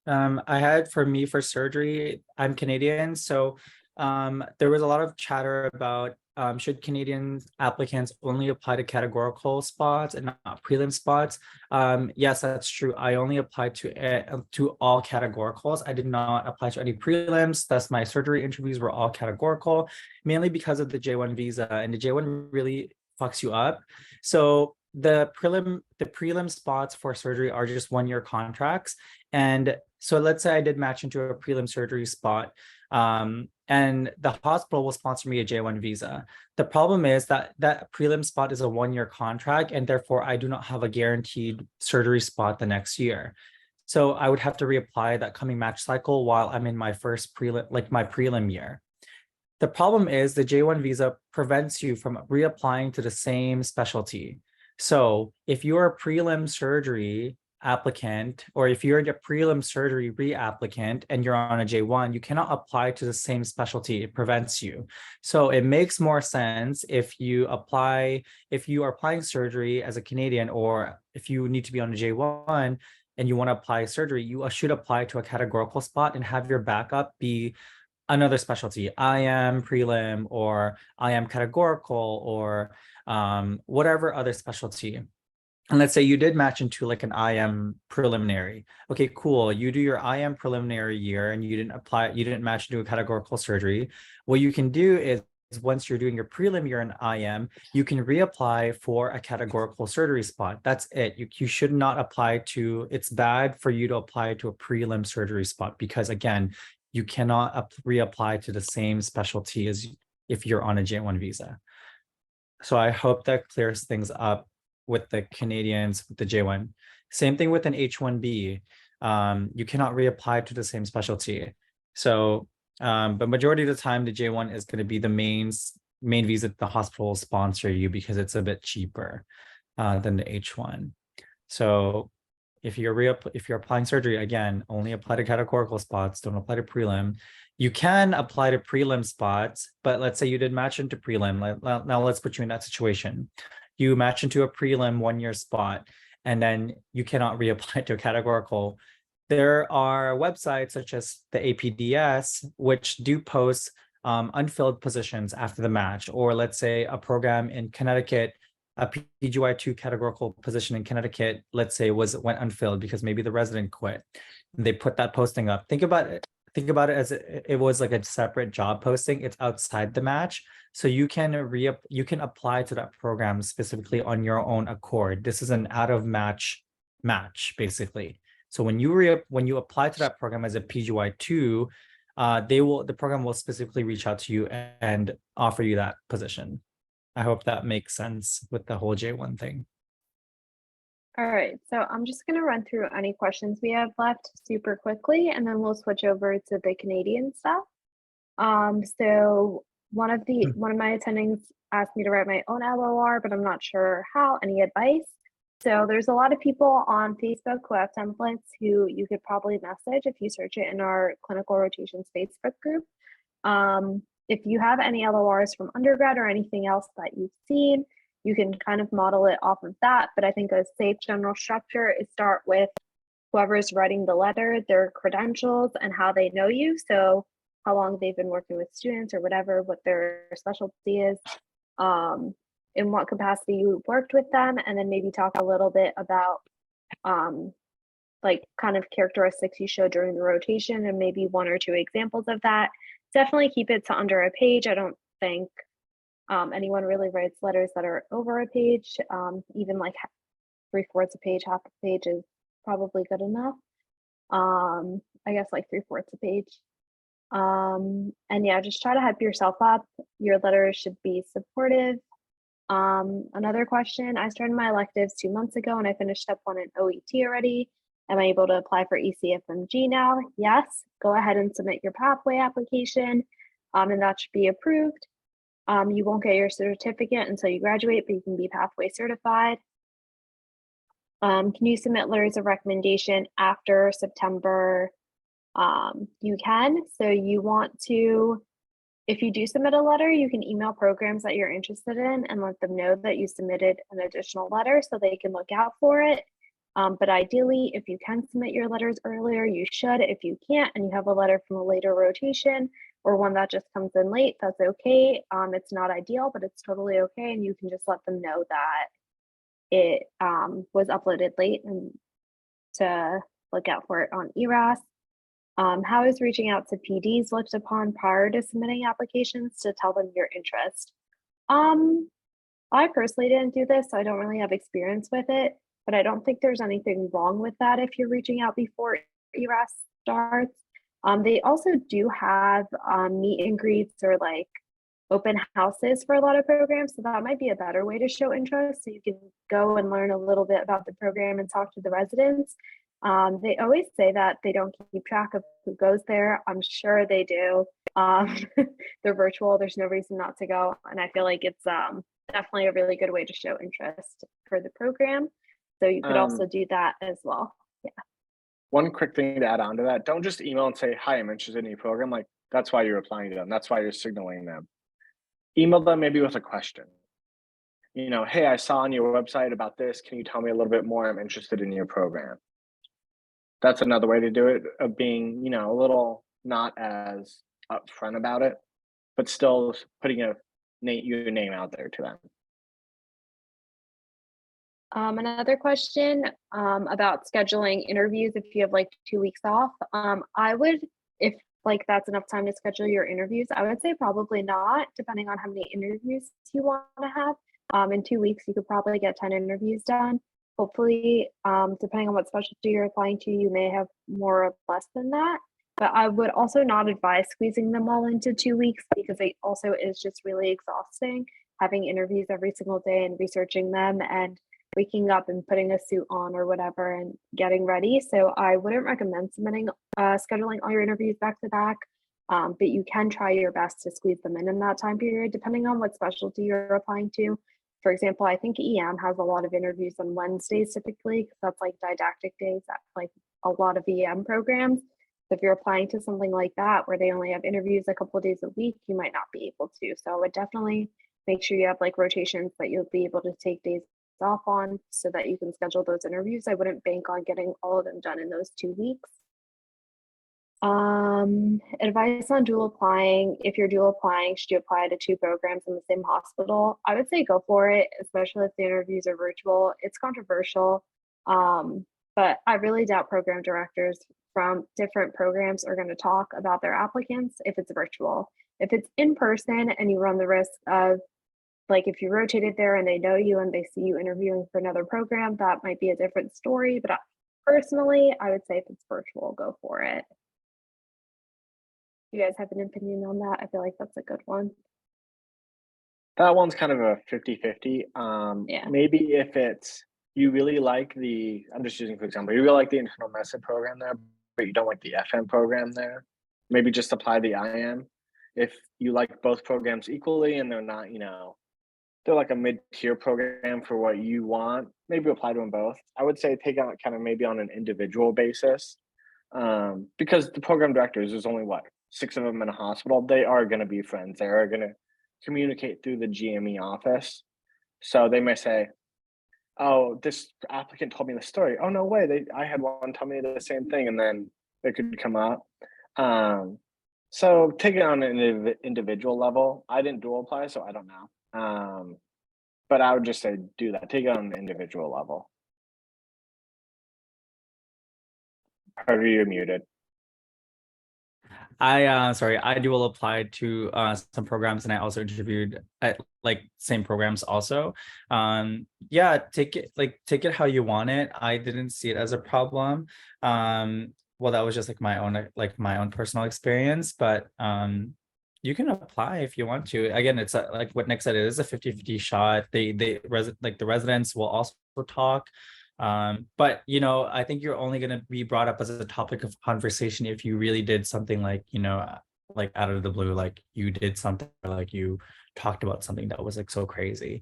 I had, for surgery, I'm Canadian, so there was a lot of chatter about should Canadian applicants only apply to categorical spots and not prelim spots. Yes, that's true. I only applied to all categoricals. I did not apply to any prelims. Thus, my surgery interviews were all categorical, mainly because of the J1 visa, and the J1 really fucks you up. So the prelim spots for surgery are just 1-year contracts. And so let's say I did match into a prelim surgery spot, and the hospital will sponsor me a J1 visa. The problem is that that prelim spot is a 1-year contract, and therefore I do not have a guaranteed surgery spot the next year. So I would have to reapply that coming match cycle while I'm in my first prelim, like my prelim year. The problem is the J1 visa prevents you from reapplying to the same specialty. So if you're a prelim surgery applicant, or if you're a prelim surgery reapplicant and you're on a J1, you cannot apply to the same specialty. It prevents you. So it makes more sense if you are applying surgery as a Canadian, or if you need to be on a J1 and you want to apply surgery, you should apply to a categorical spot and have your backup be another specialty, IM prelim, or IM categorical, or whatever other specialty. And let's say you did match into like an IM preliminary. Okay, cool. You do your IM preliminary year and you didn't match into a categorical surgery. What you can do is once you're doing your prelim year in IM, you can reapply for a categorical surgery spot. That's it. You should not apply to, it's bad for you to apply to a prelim surgery spot, because again, you cannot reapply to the same specialty as if you're on a J1 visa. So I hope that clears things up with the Canadians with the J1. Same thing with an H1B. You cannot reapply to the same specialty. So, but majority of the time, the J1 is going to be the main visa that the hospital will sponsor you, because it's a bit cheaper than the H1. So if you're applying surgery, again, only apply to categorical spots, don't apply to prelim. You can apply to prelim spots, but let's say you did match into prelim. Now let's put you in that situation. You match into a prelim 1-year spot, and then you cannot reapply to a categorical. There are websites such as the APDS, which do post unfilled positions after the match, or let's say a program in Connecticut, a PGY2 categorical position in Connecticut, let's say went unfilled because maybe the resident quit. They put that posting up. Think about it as it was like a separate job posting. It's outside the match. So you can apply to that program specifically on your own accord. This is an out of match basically. So when you apply to that program as a PGY2, the program will specifically reach out to you and offer you that position. I hope that makes sense with the whole J1 thing. All right, so I'm just going to run through any questions we have left super quickly, and then we'll switch over to the Canadian stuff. So one of my attendings asked me to write my own LOR, but I'm not sure how. Any advice? So there's a lot of people on Facebook who have templates who you could probably message if you search it in our clinical rotations Facebook group. If you have any LORs from undergrad or anything else that you've seen, you can kind of model it off of that. But I think a safe general structure is start with whoever's writing the letter, their credentials and how they know you. So how long they've been working with students or whatever, what their specialty is, in what capacity you worked with them, and then maybe talk a little bit about like kind of characteristics you showed during the rotation and maybe 1 or 2 examples of that. Definitely keep it to under a page. I don't think anyone really writes letters that are over a page. Even like 3/4 a page, half a page is probably good enough. I guess like 3/4 a page. And yeah, just try to hype yourself up. Your letters should be supportive. Another question, I started my electives 2 months ago and I finished up on an OET already. Am I able to apply for ECFMG now? Yes, go ahead and submit your pathway application, and that should be approved. You won't get your certificate until you graduate, but you can be pathway certified. Can you submit letters of recommendation after September? You can. So you want to, if you do submit a letter, you can email programs that you're interested in and let them know that you submitted an additional letter so they can look out for it. But ideally, if you can submit your letters earlier, you should. If you can't and you have a letter from a later rotation or one that just comes in late, that's okay. It's not ideal, but it's totally okay. And you can just let them know that it was uploaded late and to look out for it on ERAS. How is reaching out to PDs looked upon prior to submitting applications to tell them your interest? I personally didn't do this, so I don't really have experience with it, but I don't think there's anything wrong with that if you're reaching out before ERAS starts. They also do have meet and greets or like open houses for a lot of programs, so that might be a better way to show interest. So you can go and learn a little bit about the program and talk to the residents. They always say that they don't keep track of who goes there. I'm sure they do. They're virtual. There's no reason not to go. And I feel like it's definitely a really good way to show interest for the program. So you could also do that as well. Yeah. One quick thing to add on to that, don't just email and say, hi, I'm interested in your program. Like that's why you're applying to them. That's why you're signaling them. Email them maybe with a question. You know, hey, I saw on your website about this. Can you tell me a little bit more? I'm interested in your program. That's another way to do it, of being, you know, a little not as upfront about it, but still putting your name out there to them. Another question about scheduling interviews if you have like 2 weeks off. I would, if like that's enough time to schedule your interviews, I would say probably not, depending on how many interviews you want to have. In 2 weeks, you could probably get 10 interviews done. Hopefully, depending on what specialty you're applying to, you may have more or less than that. But I would also not advise squeezing them all into 2 weeks because it also is just really exhausting having interviews every single day and researching them and waking up and putting a suit on or whatever and getting ready. So I wouldn't recommend submitting, scheduling all your interviews back to back, but you can try your best to squeeze them in that time period, depending on what specialty you're applying to. For example, I think EM has a lot of interviews on Wednesdays typically, because that's like didactic days at like a lot of EM programs. So if you're applying to something like that, where they only have interviews a couple of days a week, you might not be able to. So I would definitely make sure you have like rotations that you'll be able to take days off on so that you can schedule those interviews. I wouldn't bank on getting all of them done in those 2 weeks. Advice on dual applying. If you're dual applying, should you apply to 2 programs in the same hospital? I would say go for it, especially if the interviews are virtual. It's controversial, but I really doubt program directors from different programs are going to talk about their applicants if it's virtual. If it's in person and you run the risk of, like, if you rotated there and they know you and they see you interviewing for another program, that might be a different story. But personally, I would say if it's virtual, go for it. You guys have an opinion on that? I feel like that's a good one. That one's kind of a 50-50. Yeah. Maybe if it's, you really like the, I'm just using for example, you really like the internal medicine program there, but you don't like the FM program there, maybe just apply the IM. If you like both programs equally and they're not, you know, they're like a mid-tier program for what you want, maybe apply to them both. I would say take out kind of maybe on an individual basis, because the program directors, there's only what, 6 of them in a hospital. They are going to be friends. They are going to communicate through the GME office. So they may say, oh, this applicant told me the story. Oh, no way. I had one tell me the same thing. And then it could come up. So take it on an individual level. I didn't dual apply, so I don't know. But I would just say do that. Take it on an individual level. Harvey, you're muted. I dual applied to some programs and I also interviewed at like same programs also. Yeah, take it how you want it. I didn't see it as a problem. Well, that was just like my own personal experience, but You can apply if you want to. Again, it's like what Nick said, it is a 50-50 shot. The residents will also talk. But you know, I think you're only gonna be brought up as a topic of conversation if you really did something like, you know, like out of the blue, like you did something, or like you talked about something that was like so crazy.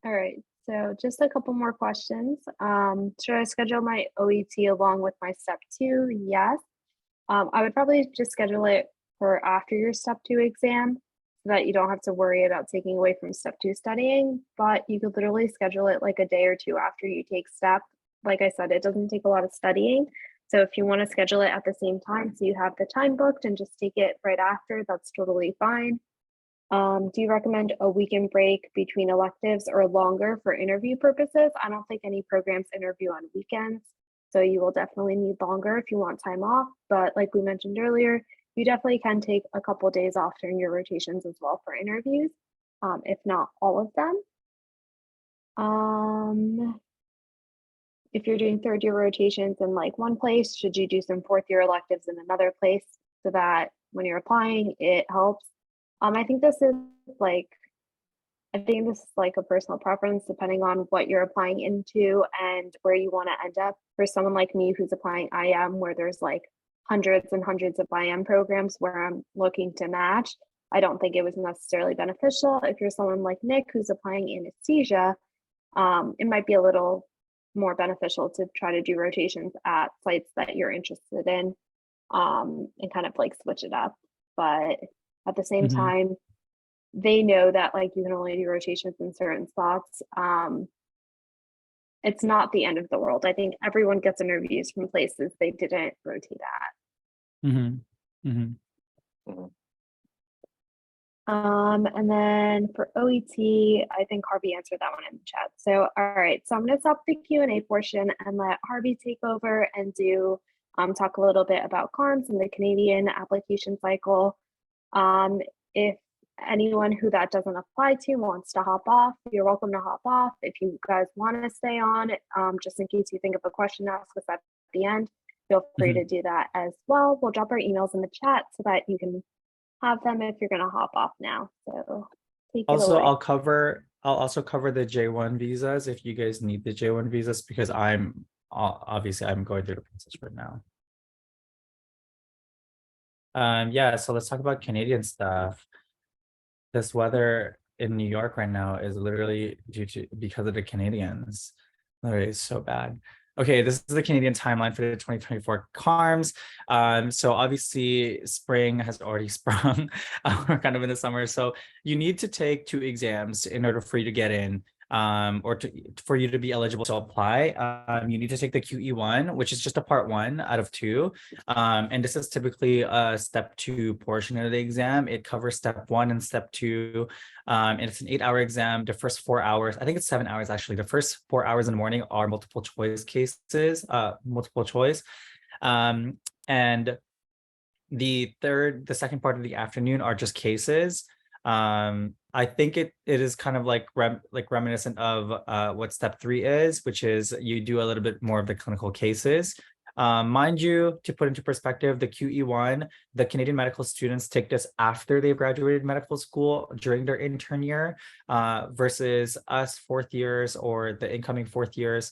All right, so just a couple more questions. Should I schedule my OET along with my step 2? Yes. I would probably just schedule it for after your step 2 exam so that you don't have to worry about taking away from step 2 studying, but you could literally schedule it like a day or two after you take step. Like I said, it doesn't take a lot of studying. So if you want to schedule it at the same time, so you have the time booked and just take it right after, that's totally fine. Do you recommend a weekend break between electives or longer for interview purposes? I don't think any programs interview on weekends, so you will definitely need longer if you want time off. But like we mentioned earlier, you definitely can take a couple days off during your rotations as well for interviews, if not all of them. If you're doing third year rotations in like one place, should you do some fourth year electives in another place so that when you're applying, it helps? I think this is like, I think this is like a personal preference depending on what you're applying into and where you want to end up. For someone like me who's applying IM, where there's like hundreds and hundreds of IM programs where I'm looking to match, I don't think it was necessarily beneficial. If you're someone like Nick who's applying anesthesia, it might be a little more beneficial to try to do rotations at sites that you're interested in, and kind of like switch it up. But at the same time, they know that like you can only do rotations in certain spots. It's not the end of the world. I think everyone gets interviews from places they didn't rotate at. And then for OET, I think Harvey answered that one in the chat. So, all right, so I'm gonna stop the Q&A portion and let Harvey take over and do talk a little bit about CARMS and the Canadian application cycle. If anyone who that doesn't apply to wants to hop off, you're welcome to hop off. If you guys want to stay on, just in case you think of a question to ask us at the end, feel free to do that as well. We'll drop our emails in the chat so that you can have them if you're going to hop off now. So take it Also, away. I'll also cover the J1 visas if you guys need the J1 visas, because I'm obviously I'm going through the process right now. Yeah, so let's talk about Canadian stuff. This weather in New York right now is literally because of the Canadians. Literally, it's so bad. Okay, this is the Canadian timeline for the 2024 CARMS. So obviously spring has already sprung. We're kind of in the summer. So you need to take 2 exams in order for you to get in. For you to be eligible to apply, you need to take the QE1, which is just a part 1 out of 2. And this is typically a step 2 portion of the exam. It covers step 1 and step 2. And it's an 8-hour exam. The first 4 hours, I think it's 7 hours actually. The first 4 hours in the morning are multiple choice cases, multiple choice. And the second part of the afternoon are just cases. I think it is kind of like reminiscent of what step 3 is, which is you do a little bit more of the clinical cases. Mind you, to put into perspective, the QE1, the Canadian medical students take this after they've graduated medical school during their intern year, versus us 4th years or the incoming 4th years,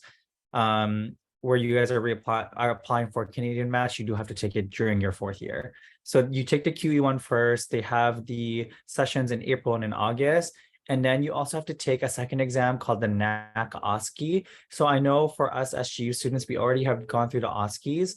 where you guys are applying for a Canadian match. You do have to take it during your 4th year. So you take the QE1 first. They have the sessions in April and in August. And then you also have to take a second exam called the NAC OSCE. So I know for us SGU students, we already have gone through the OSCEs,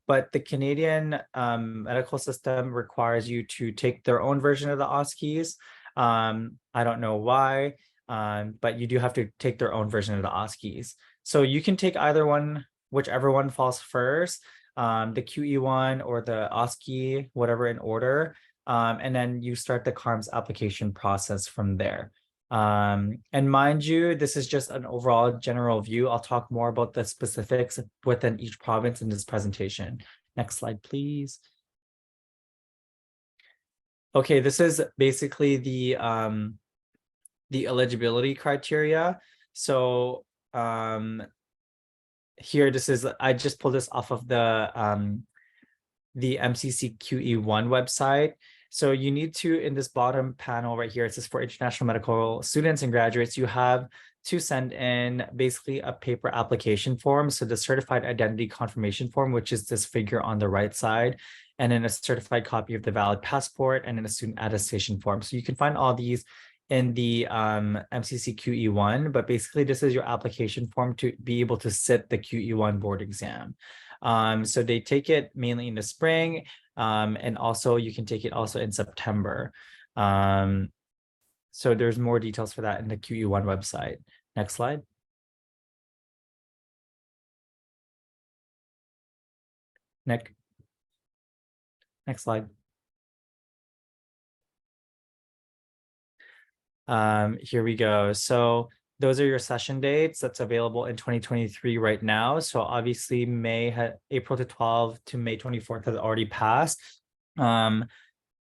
but the Canadian medical system requires you to take their own version of the OSCEs. I don't know why, but you do have to take their own version of the OSCEs. So you can take either one, whichever one falls first, the QE1 or the OSCE, whatever in order. And then you start the CARMS application process from there. And mind you, this is just an overall general view. I'll talk more about the specifics within each province in this presentation. Next slide, please. Okay, this is basically the eligibility criteria. So here, I just pulled this off of the the MCCQE1 website. So you need to, in this bottom panel right here, it says for international medical students and graduates, you have to send in basically a paper application form. So the certified identity confirmation form, which is this figure on the right side, and then a certified copy of the valid passport, and then a student attestation form. So you can find all these in the MCC QE1, but basically this is your application form to be able to sit the QE1 board exam. So they take it mainly in the spring, and also you can take it also in September. So there's more details for that in the QE1 website. Next slide. Nick. Next slide. Here we go. So those are your session dates that's available in 2023 right now. So obviously April to 12 to May 24th has already passed.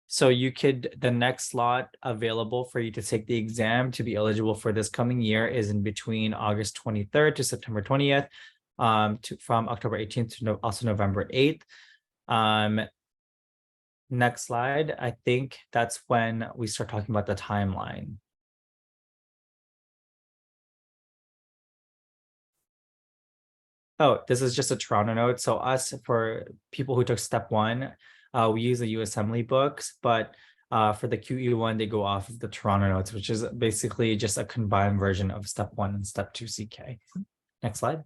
So the next slot available for you to take the exam to be eligible for this coming year is in between August 23rd to September 20th, from October 18th to also November 8th. Next slide. I think that's when we start talking about the timeline. Oh, this is just a Toronto note. So for people who took step 1, we use the UAssembly books, but for the QE1, they go off of the Toronto notes, which is basically just a combined version of step 1 and step 2 CK. Next slide.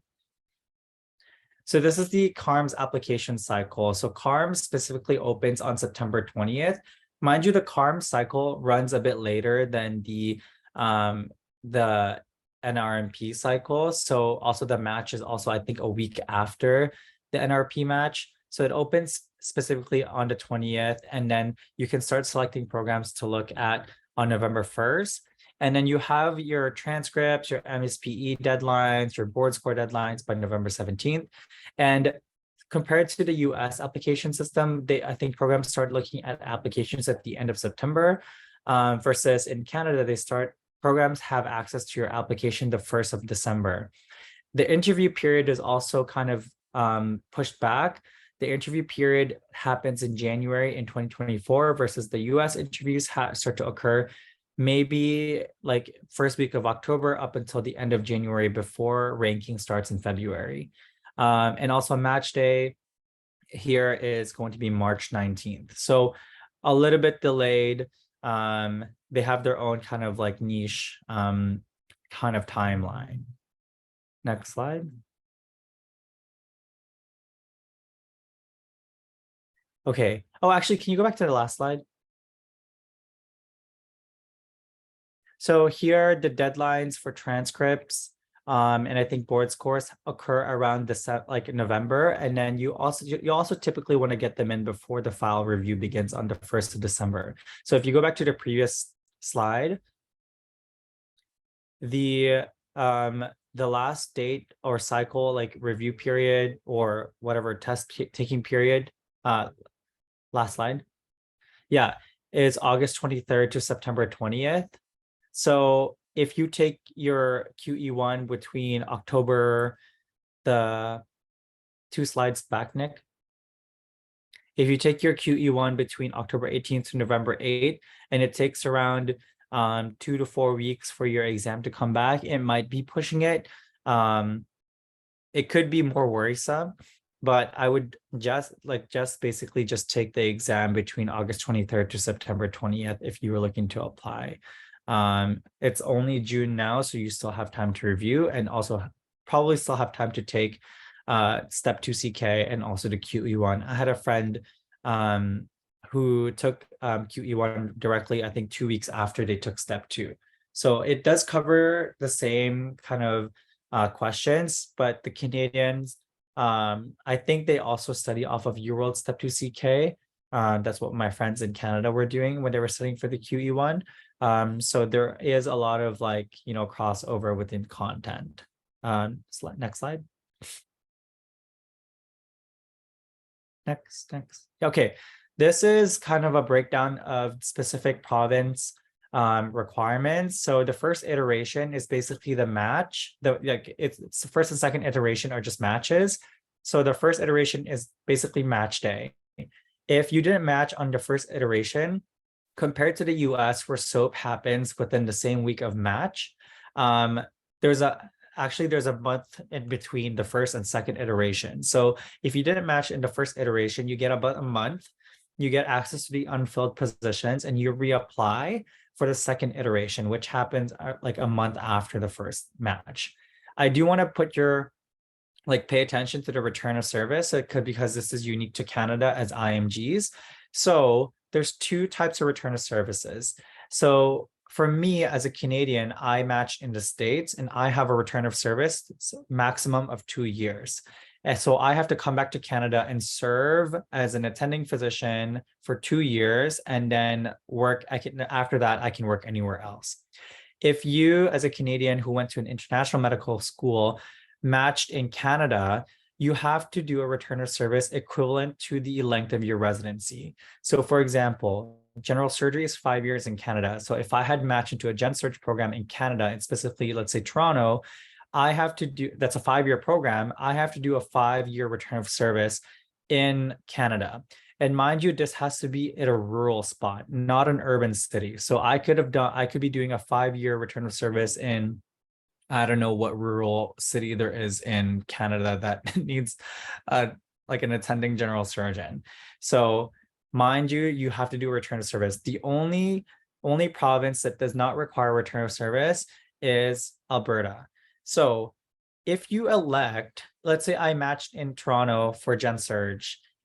So this is the CARMS application cycle. So CARMS specifically opens on September 20th. Mind you, the CARMS cycle runs a bit later than the NRMP cycle. So also the match is also, I think, a week after the NRP match. So it opens specifically on the 20th, and then you can start selecting programs to look at on November 1st. And then you have your transcripts, your MSPE deadlines, your board score deadlines by November 17th. And compared to the US application system, I think programs start looking at applications at the end of September, versus in Canada, programs have access to your application the 1st of December. The interview period is also kind of pushed back. The interview period happens in January in 2024 versus the US interviews start to occur maybe like first week of October up until the end of January before ranking starts in February. And also match day here is going to be March 19th. So a little bit delayed. They have their own kind of like niche kind of timeline. Next slide. Okay. Oh, actually, can you go back to the last slide? So here are the deadlines for transcripts, and I think board scores occur around November, and then you also typically want to get them in before the file review begins on the 1st of December. So if you go back to the previous slide, the last date or cycle, like review period or whatever test taking period, last slide, yeah, is August 23rd to September 20th. So if you take your QE1 between October, the 2 slides back, Nick. If you take your QE1 between October 18th to November 8th, and it takes around 2 to 4 weeks for your exam to come back, it might be pushing it. It could be more worrisome, but I would just basically take the exam between August 23rd to September 20th if you were looking to apply. It's only June now, so you still have time to review, and also probably still have time to take step 2 CK and also the QE1. I had a friend who took QE1 directly, I think 2 weeks after they took step 2. So it does cover the same kind of questions, but the Canadians, I think they also study off of UWorld step 2 CK. That's what my friends in Canada were doing when they were studying for the QE1. So there is a lot of crossover within content. Next slide. Next. Okay, this is kind of a breakdown of specific province requirements. So the first iteration is basically the match. It's the first and second iteration are just matches. So the first iteration is basically match day. If you didn't match on the first iteration, compared to the US where SOAP happens within the same week of match, there's a month in between the first and second iteration. So if you didn't match in the first iteration, you get about a month, you get access to the unfilled positions, and you reapply for the second iteration, which happens like a month after the first match. I do want to put your pay attention to the return of service because this is unique to Canada as IMGs. So there's two types of return of services. So for me as a Canadian, I match in the States and I have a return of service maximum of 2 years. And so I have to come back to Canada and serve as an attending physician for 2 years and then work. After that, I can work anywhere else. If you as a Canadian who went to an international medical school matched in Canada, you have to do a return of service equivalent to the length of your residency. So for example, general surgery is 5 years in Canada. So if I had matched into a gen surg program in Canada, and specifically, let's say Toronto, I have to do, that's a 5-year program, I have to do a 5-year return of service in Canada. And mind you, this has to be at a rural spot, not an urban city. So I could be doing a 5-year return of service in, I don't know what rural city there is in Canada that needs like an attending general surgeon. So mind you, you have to do a return of service. The only province that does not require return of service is Alberta. So if you elect, let's say I matched in Toronto for gen surg,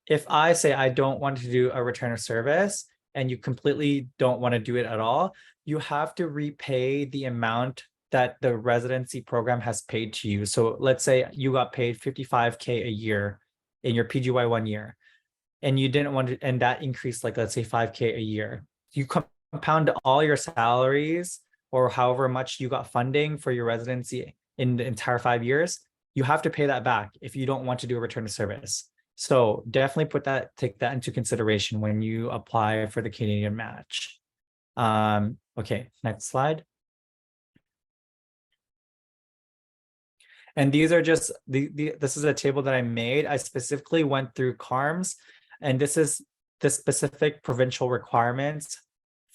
if I say I don't want to do a return of service and you completely don't want to do it at all, you have to repay the amount that the residency program has paid to you. So let's say you got paid $55K a year in your PGY 1 year, and you didn't want to, and that increased like, let's say $5K a year. You compound all your salaries or however much you got funding for your residency in the entire 5 years, you have to pay that back if you don't want to do a return of service. So definitely take that into consideration when you apply for the Canadian match. Okay, next slide. And these are just, this is a table that I made. I specifically went through CARMS, and this is the specific provincial requirements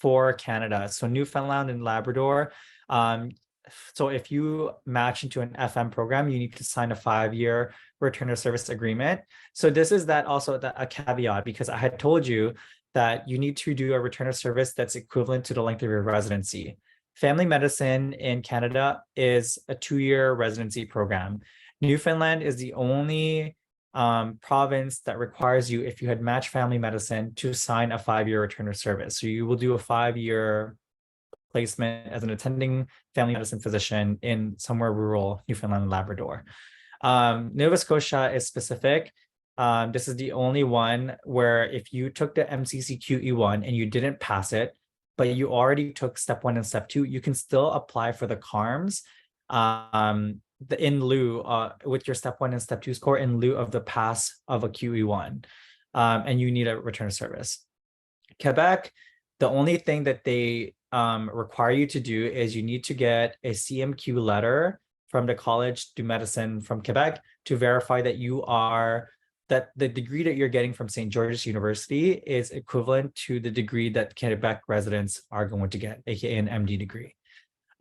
for Canada. So Newfoundland and Labrador. So if you match into an FM program, you need to sign a 5-year return of service agreement. So this is also a caveat, because I had told you that you need to do a return of service that's equivalent to the length of your residency. Family medicine in Canada is a 2-year residency program. Newfoundland is the only province that requires you, if you had matched family medicine, to sign a 5-year return of service. So you will do a 5-year placement as an attending family medicine physician in somewhere rural Newfoundland and Labrador. Nova Scotia is specific. This is the only one where if you took the MCCQE1 and you didn't pass it, but you already took step 1 and step 2, you can still apply for the CARMS in lieu with your step 1 and step 2 score in lieu of the pass of a QE1, and you need a return of service. Quebec, the only thing that they require you to do is you need to get a CMQ letter from the College du Medicine from Quebec to verify that the degree that you're getting from St. George's University is equivalent to the degree that Quebec residents are going to get, aka an MD degree.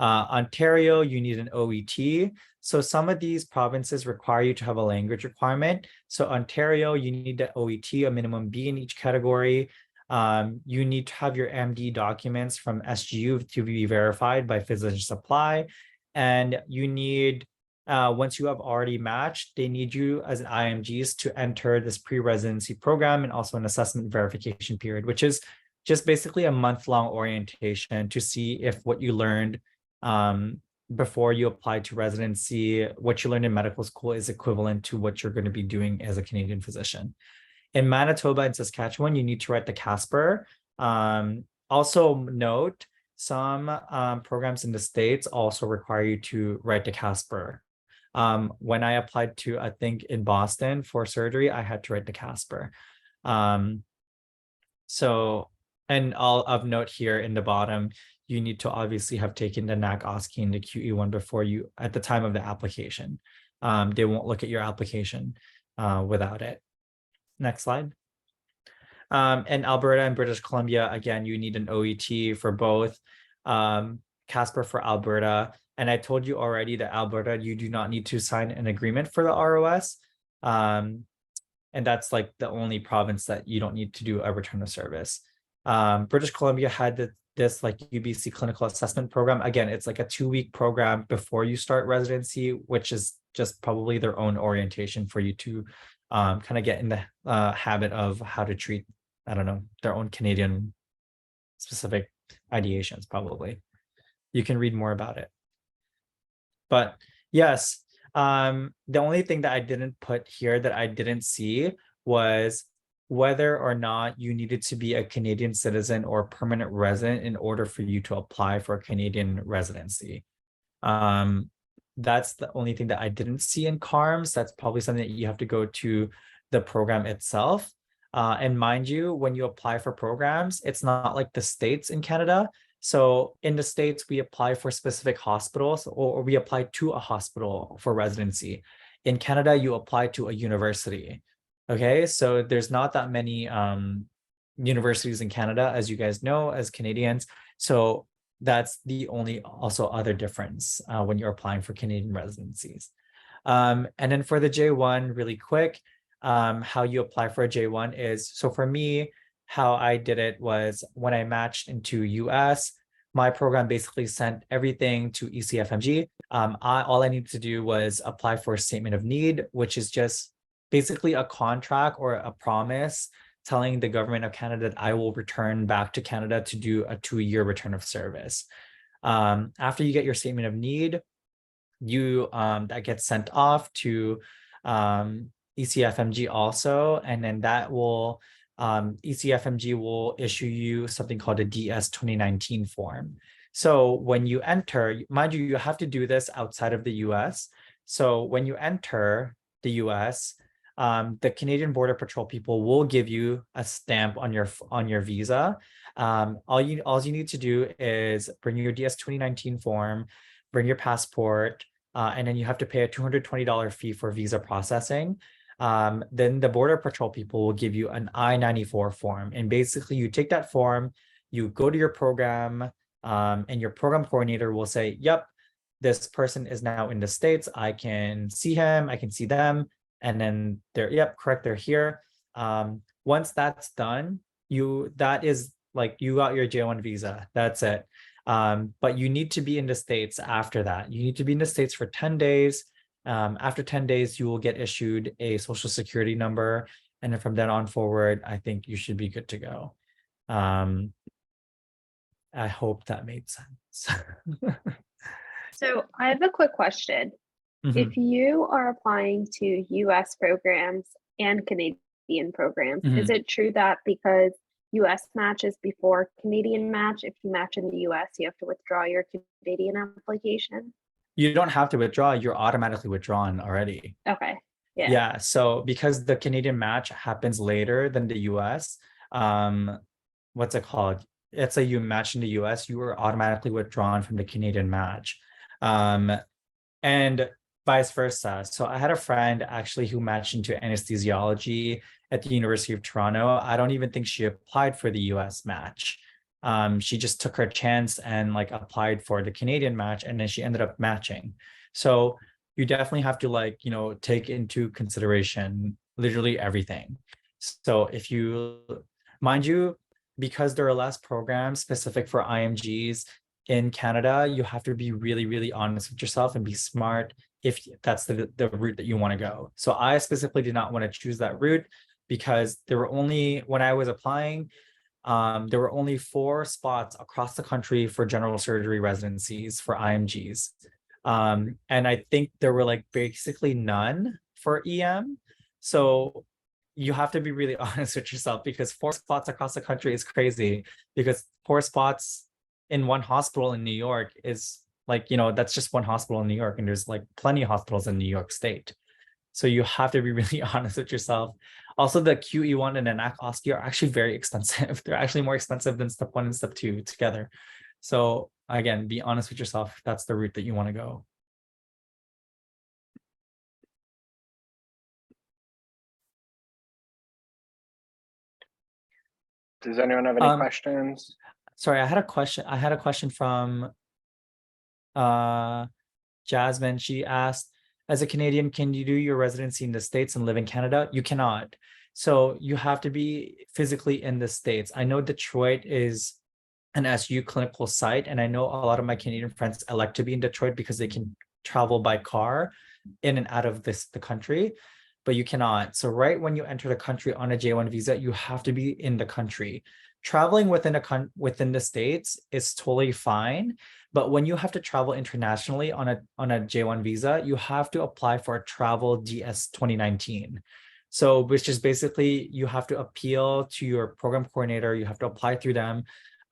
Ontario, you need an OET. So some of these provinces require you to have a language requirement. So Ontario, you need the OET, a minimum B in each category. You need to have your MD documents from SGU to be verified by Physician Supply. And you need, once you have already matched, they need you as an IMGs to enter this pre-residency program and also an assessment verification period, which is just basically a month-long orientation to see if what you learned before you apply to residency, what you learned in medical school is equivalent to what you're going to be doing as a Canadian physician. In Manitoba and Saskatchewan, you need to write the CASPR. Also note, some programs in the States also require you to write the CASPR. When I applied to, I think in Boston for surgery, I had to write the CASPR. So, and all of note here in the bottom, you need to obviously have taken the NAC OSCE and the QE1 before you, at the time of the application. They won't look at your application without it. Next slide. In Alberta and British Columbia, again, you need an OET for both. Casper for Alberta. And I told you already that Alberta, you do not need to sign an agreement for the ROS. And that's like the only province that you don't need to do a return of service. British Columbia had this like UBC clinical assessment program. Again, it's like a 2-week program before you start residency, which is just probably their own orientation for you to kind of get in the habit of how to treat, I don't know, their own Canadian specific ideations, probably. You can read more about it. But yes, the only thing that I didn't put here that I didn't see was whether or not you needed to be a Canadian citizen or permanent resident in order for you to apply for a Canadian residency. That's the only thing that I didn't see in CARMS. That's probably something that you have to go to the program itself. And mind you, when you apply for programs, it's not like the States in Canada. So in the States, we apply for specific hospitals or we apply to a hospital for residency. In Canada, you apply to a university. Okay, so there's not that many universities in Canada, as you guys know, as Canadians. So that's the only also other difference when you're applying for Canadian residencies. And then for the J1, really quick, how you apply for a J1 is, so for me, how I did it was when I matched into US, my program basically sent everything to ECFMG. All I needed to do was apply for a statement of need, which is just basically a contract or a promise telling the government of Canada that I will return back to Canada to do a 2-year return of service. After you get your statement of need, you that gets sent off to ECFMG also, and then that will ECFMG will issue you something called a DS 2019 form. So when you enter, mind you, you have to do this outside of the US. So when you enter the US, the Canadian Border Patrol people will give you a stamp on your visa. All you need to do is bring your DS 2019 form, bring your passport, and then you have to pay a $220 fee for visa processing. Then the Border Patrol people will give you an I-94 form. And basically you take that form, you go to your program, and your program coordinator will say, yep, this person is now in the States. I can see him, I can see them. And then they're, yep, correct, they're here. Once that's done, that is like, you got your J1 visa, that's it. But you need to be in the States after that. You need to be in the States for 10 days. After 10 days, you will get issued a social security number. And then from then on forward, I think you should be good to go. I hope that made sense. So I have a quick question. If you are applying to US programs and Canadian programs, is it true that because US matches before Canadian match, if you match in the US, you have to withdraw your Canadian application? You don't have to withdraw, you're automatically withdrawn already. Okay. Yeah. Yeah. So because the Canadian match happens later than the US, what's it called? Let's say you match in the US, you are automatically withdrawn from the Canadian match. And vice versa. So I had a friend actually who matched into anesthesiology at the University of Toronto. I don't even think she applied for the US match. She just took her chance and like applied for the Canadian match, and then she ended up matching. So you definitely have to like, take into consideration literally everything. So if you, mind you, because there are less programs specific for IMGs in Canada, you have to be really, really honest with yourself and be smart if that's the route that you want to go. So I specifically did not want to choose that route because there were only, when I was applying, there were only 4 spots across the country for general surgery residencies for IMGs. And I think there were like basically none for EM. So you have to be really honest with yourself because 4 spots across the country is crazy, because 4 spots in one hospital in New York is like, that's just one hospital in New York, and there's like plenty of hospitals in New York State. So you have to be really honest with yourself. Also, the QE1 and ENAC OSCE are actually very expensive. They're actually more expensive than step 1 and step 2 together. So again, be honest with yourself if that's the route that you want to go. Does anyone have any Um, questions? Sorry, I had a question. I had a question from Jasmine. She asked, as a Canadian, can you do your residency in the States and live in Canada? You cannot. So you have to be physically in the States. I know Detroit is an SU clinical site, and I know a lot of my Canadian friends elect to be in Detroit because they can travel by car in and out of the country, but you cannot. So right when you enter the country on a J1 visa, you have to be in the country. Traveling within the States is totally fine, but when you have to travel internationally on a J1 visa, you have to apply for a travel DS 2019. So which is basically you have to appeal to your program coordinator, you have to apply through them,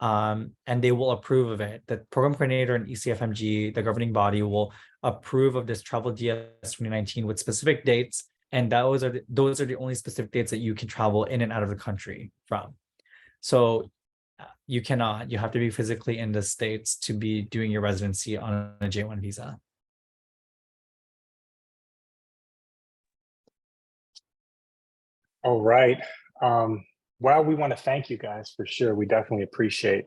and they will approve of it. The program coordinator and ECFMG, the governing body, will approve of this travel DS 2019 with specific dates, and those are the only specific dates that you can travel in and out of the country from. So you cannot, you have to be physically in the States to be doing your residency on a J1 visa. All right. Well, we want to thank you guys for sure. We definitely appreciate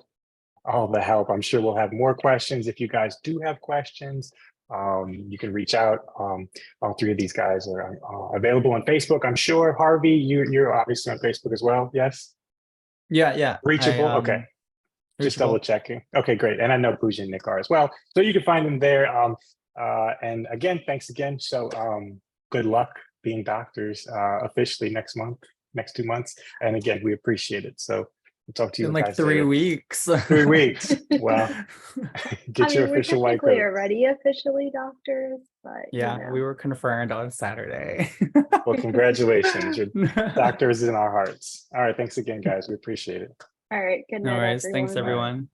all the help. I'm sure we'll have more questions. If you guys do have questions, you can reach out. All three of these guys are available on Facebook. I'm sure, Harvey, you're obviously on Facebook as well. Yes. Yeah. Reachable. Okay. Just double checking. Okay, great. And I know Pooja and Nick are as well. So you can find them there. And again, thanks again. So good luck being doctors officially next 2 months. And again, we appreciate it. So we'll talk to you in like guys 3 later. weeks. 3 weeks. Well, get your we're official white technically coat. already officially doctors, but Yeah, you know. we were confirmed on Saturday. Well, congratulations. Your doctor is in our hearts. All right. Thanks again, guys. We appreciate it. All right. Good No night, worries. everyone. Thanks, everyone.